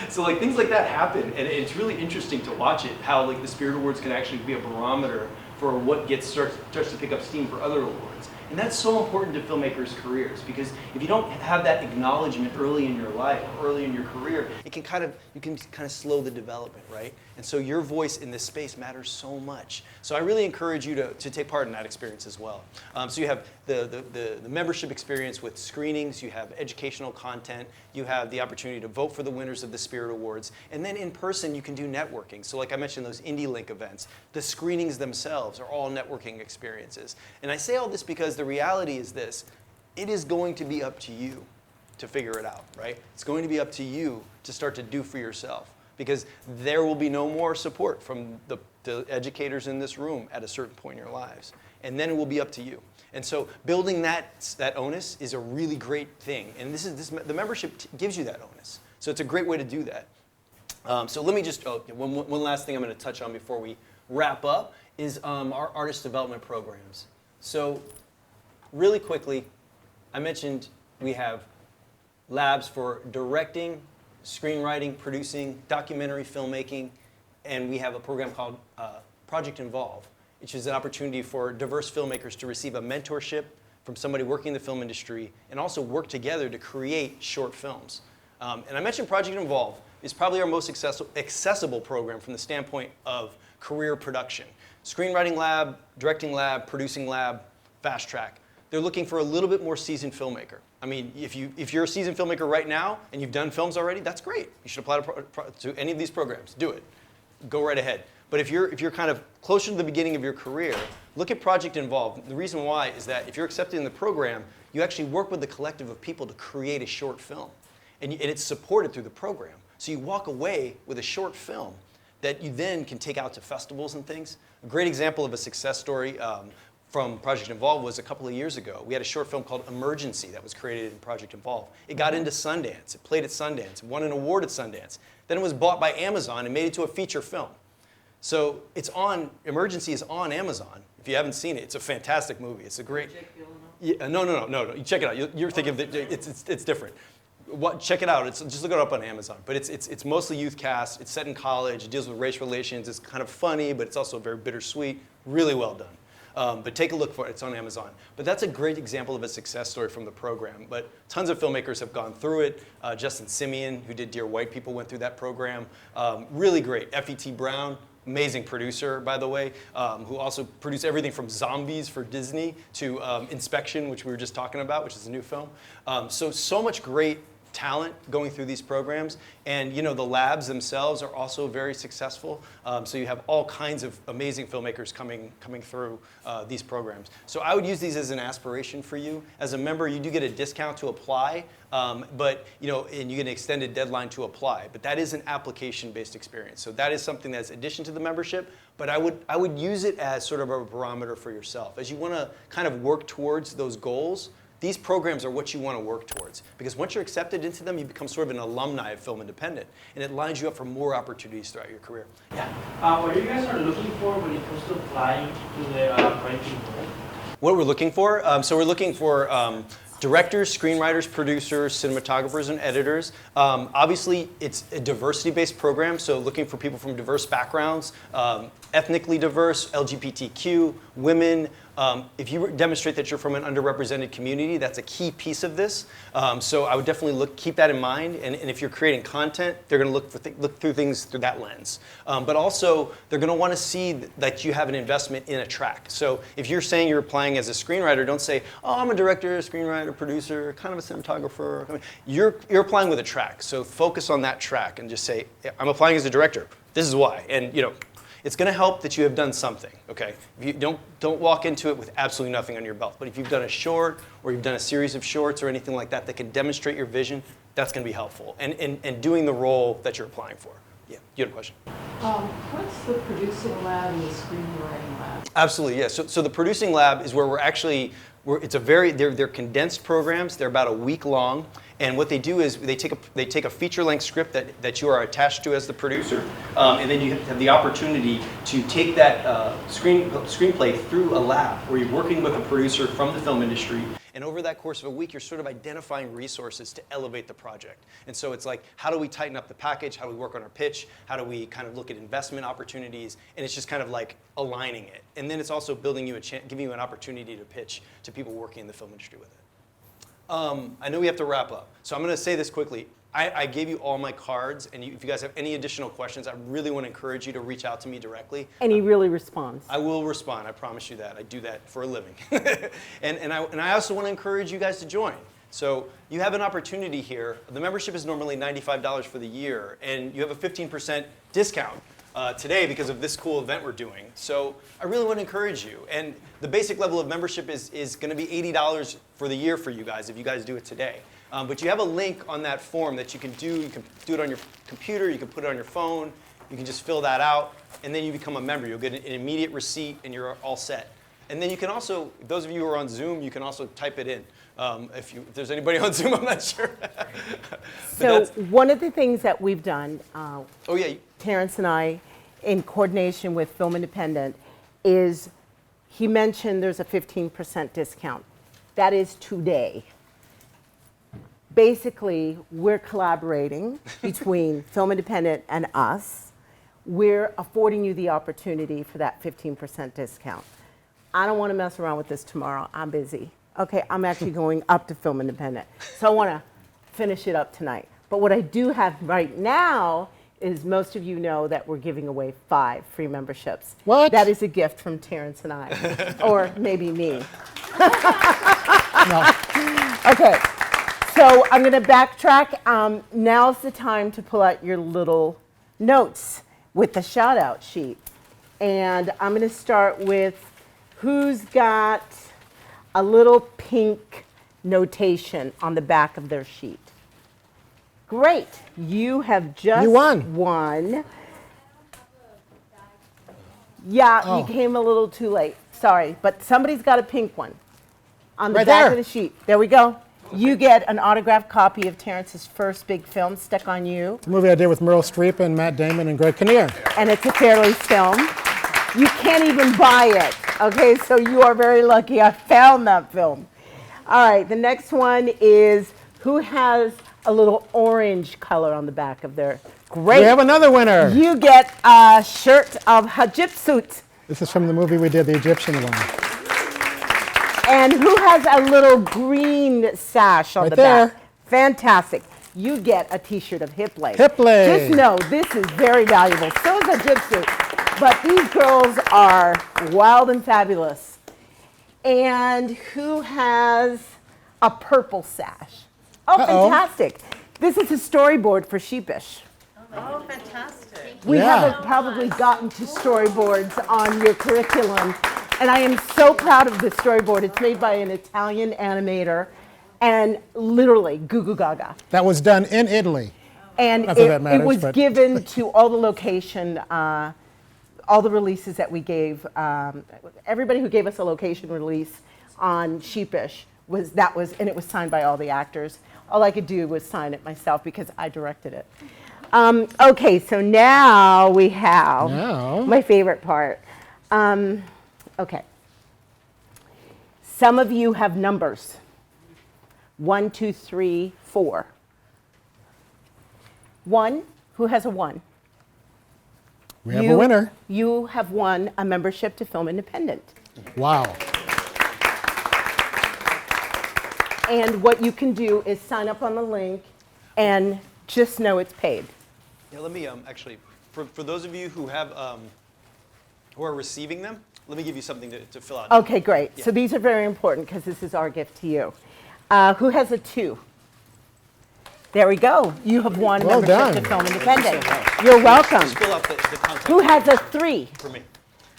So like things like that happen, and it's really interesting to watch it, how like the Spirit Awards can actually be a barometer for what starts to pick up steam for other awards. And that's so important to filmmakers' careers because if you don't have that acknowledgement early in your life, early in your career, you can kind of slow the development, right? And so your voice in this space matters so much. So I really encourage you to take part in that experience as well. So you have the membership experience with screenings, you have educational content, you have the opportunity to vote for the winners of the Spirit Awards, and then in person you can do networking. So like I mentioned, those Indie Link events, the screenings themselves are all networking experiences. And I say all this because the reality is this: it is going to be up to you to figure it out, right? It's going to be up to you to start to do for yourself because there will be no more support from the educators in this room at a certain point in your lives. And then it will be up to you. And so building that onus is a really great thing. And the membership gives you that onus So it's a great way to do that. So let me just, one last thing I'm going to touch on before we wrap up is our artist development programs. So really quickly, I mentioned we have labs for directing, screenwriting, producing, documentary filmmaking, and we have a program called Project Involve, which is an opportunity for diverse filmmakers to receive a mentorship from somebody working in the film industry and also work together to create short films. And I mentioned Project Involve is probably our most accessible program from the standpoint of career production. Screenwriting lab, directing lab, producing lab, fast track. They're looking for a little bit more seasoned filmmaker. I mean, if you're a seasoned filmmaker right now and you've done films already, that's great. You should apply to any of these programs. Do it. Go right ahead. But if you're kind of closer to the beginning of your career, look at Project Involve. The reason why is that if you're accepted in the program, you actually work with a collective of people to create a short film. And it's supported through the program. So you walk away with a short film that you then can take out to festivals and things. A great example of a success story from Project Involve was a couple of years ago. We had a short film called Emergency that was created in Project Involve. It got into Sundance. It played at Sundance. It won an award at Sundance. Then it was bought by Amazon and made into a feature film. So Emergency is on Amazon. If you haven't seen it, it's a fantastic movie. It's a great. Yeah, no. You check it out. You're thinking that it's different. Check it out. Just look it up on Amazon. But it's mostly youth cast. It's set in college. It deals with race relations. It's kind of funny, but it's also very bittersweet. Really well done. But take a look for it. It's on Amazon. But that's a great example of a success story from the program. But tons of filmmakers have gone through it. Justin Simeon, who did Dear White People, went through that program. Really great. F.E.T. Brown, amazing producer, by the way, who also produced everything from Zombies for Disney to Inspection, which we were just talking about, which is a new film. So much great talent going through these programs, and the labs themselves are also very successful. So you have all kinds of amazing filmmakers coming through these programs. So I would use these as an aspiration for you. As a member, you do get a discount to apply, but and you get an extended deadline to apply. But that is an application-based experience. So that is something that's addition to the membership. But I would use it as sort of a barometer for yourself as you want to kind of work towards those goals. These programs are what you want to work towards, because once you're accepted into them, you become sort of an alumni of Film Independent, and it lines you up for more opportunities throughout your career. Yeah. What you guys are looking for when it comes to applying to the Project Involve? What we're looking for? So we're looking for directors, screenwriters, producers, cinematographers, and editors. Obviously, it's a diversity-based program, so looking for people from diverse backgrounds, ethnically diverse, LGBTQ, women. If you demonstrate that you're from an underrepresented community, that's a key piece of this. So I would definitely keep that in mind. And if you're creating content, they're going to look through things through that lens. But also, they're going to want to see that you have an investment in a track. So if you're saying you're applying as a screenwriter, don't say, oh, I'm a director, screenwriter, producer, kind of a cinematographer. I mean, you're applying with a track. So focus on that track and just say, I'm applying as a director. This is why. And it's going to help that you have done something, okay? If you don't walk into it with absolutely nothing on your belt. But if you've done a short or you've done a series of shorts or anything like that that can demonstrate your vision, that's going to be helpful. And doing the role that you're applying for. Yeah, you had a question? What's the producing lab and the screenwriting lab? Absolutely, yeah. So the producing lab is where they're condensed programs. They're about a week long. And what they do is they take a feature-length script that you are attached to as the producer, and then you have the opportunity to take that screenplay through a lab where you're working with a producer from the film industry. And over that course of a week, you're sort of identifying resources to elevate the project. And so it's like, how do we tighten up the package? How do we work on our pitch? How do we kind of look at investment opportunities? And it's just kind of like aligning it. And then it's also giving you an opportunity to pitch to people working in the film industry with it. I know we have to wrap up, so I'm going to say this quickly. I gave you all my cards, and if you guys have any additional questions, I really want to encourage you to reach out to me directly. And he really responds. I will respond. I promise you that. I do that for a living. and I also want to encourage you guys to join. So you have an opportunity here. The membership is normally $95 for the year, and you have a 15% discount today because of this cool event we're doing. So I really want to encourage you. And the basic level of membership is going to be $80 for the year for you guys if you guys do it today. But you have a link on that form that you can do. You can do it on your computer. You can put it on your phone. You can just fill that out, and then you become a member. You'll get an immediate receipt, and you're all set. And then you can also, those of you who are on Zoom, you can also type it in. If there's anybody on Zoom, I'm not sure. So one of the things that we've done, oh yeah, Terrence and I, in coordination with Film Independent, is he mentioned there's a 15% discount. That is today. Basically, we're collaborating between Film Independent and us. We're affording you the opportunity for that 15% discount. I don't want to mess around with this tomorrow. I'm busy. Okay, I'm actually going up to Film Independent. So I want to finish it up tonight. But what I do have right now is most of you know that we're giving away 5 free memberships. What? That is a gift from Terrence and I. Or maybe me. No. Okay, so I'm going to backtrack. Now's the time to pull out your little notes with the shout out sheet. And I'm going to start with who's got a little pink notation on the back of their sheet. Great. You have just won. Yeah, Oh. you came a little too late. Sorry, but somebody's got a pink one on the Right back there. of the sheet. There we go. You get an autographed copy of Terrence's first big film, Stuck on You. It's a movie I did with Meryl Streep and Matt Damon and Greg Kinnear. And it's a Fairleigh film. You can't even buy it. Okay, so you are very lucky. I found that film. All right, the next one is who has a little orange color on the back of their great. We have another winner. You get a shirt of Hajipsut. This is from the movie we did, the Egyptian one. And who has a little green sash on Right the there. back? Fantastic. You get a t-shirt of Hipley. Hipley. Just know this is very valuable. So is a gypsy. But these girls are wild and fabulous. And who has a purple sash? Oh, fantastic. This is a storyboard for Sheepish. Oh, fantastic. We haven't probably gotten to storyboards on your curriculum. And I am so proud of this storyboard. It's made by an Italian animator and literally goo goo gaga. That was done in Italy. And Not that that it matters, was but- given to all the location, all the releases that we gave. Everybody who gave us a location release on Sheepish and it was signed by all the actors. All I could do was sign it myself because I directed it. Okay, so now we have my favorite part. Okay. Some of you have numbers. 1, 2, 3, 4. 1, who has a 1? We have a winner. You have won a membership to Film Independent. Wow. And what you can do is sign up on the link and just know it's paid. Yeah, let me actually, for those of you who have, who are receiving them, let me give you something to fill out. Okay, great. Yeah. So these are very important because this is our gift to you. Who has a 2? There we go. You have won Well membership done. to Film Independent. You're welcome. Just fill out the content. Who has a 3? For me.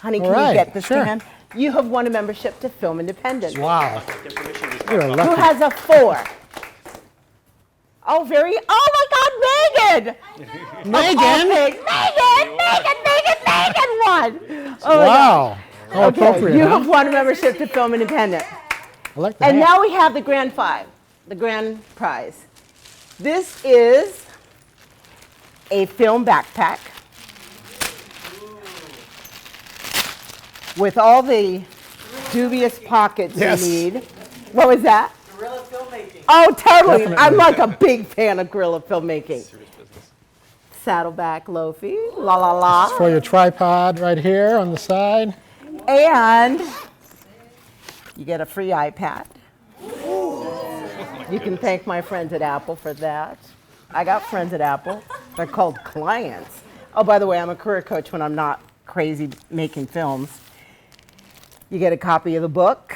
Honey, All can right, you get this sure. to him? You have won a membership to Film Independent. Wow. Get permission to You're Who lucky. has a 4? Oh, oh my God, Megan! Megan? Megan won! Oh my Wow. How God. Okay, appropriate, you huh? have won a membership to Film Independent. I like that. And now we have the grand 5, the grand prize. This is a film backpack with all the dubious pockets Yes. you need. What was that? Guerrilla filmmaking. Oh, totally. Definitely. I'm like a big fan of guerrilla filmmaking. Saddleback Lofi, la la la. For your tripod right here on the side. And you get a free iPad. You can thank my friends at Apple for that. I got friends at Apple. They're called clients. Oh, by the way, I'm a career coach when I'm not crazy making films. You get a copy of the book.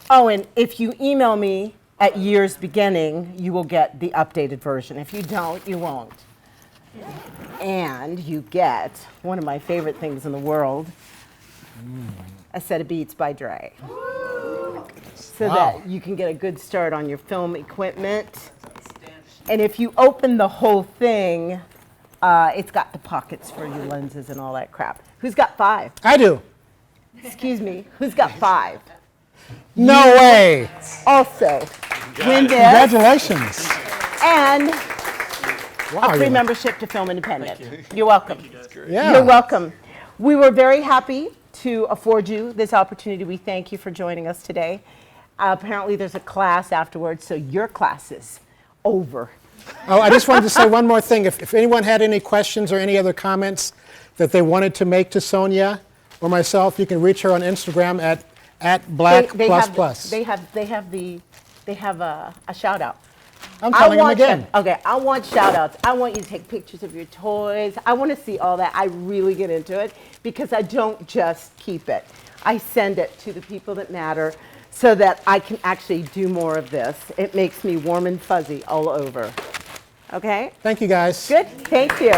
Oh, and if you email me at year's beginning, you will get the updated version. If you don't, you won't. And you get one of my favorite things in the world, a set of Beats by Dre. So that you can get a good start on your film equipment. And if you open the whole thing, it's got the pockets for your lenses and all that crap. Who's got 5? I do. excuse me, who's got 5? No way. Also, win this. Congratulations. And Wow, a free you- membership to Film Independent. You're welcome. Yeah. You're welcome. We were very happy to afford you this opportunity. We thank you for joining us today. Apparently there's a class afterwards, so your class is over. Oh, I just wanted to say one more thing. If anyone had any questions or any other comments that they wanted to make to Sonia or myself, you can reach her on Instagram at Black++. They have a shout out. I'm telling them again. Okay, I want shout outs. I want you to take pictures of your toys. I want to see all that. I really get into it because I don't just keep it. I send it to the people that matter so that I can actually do more of this. It makes me warm and fuzzy all over. Okay? Thank you, guys. Good. Thank you.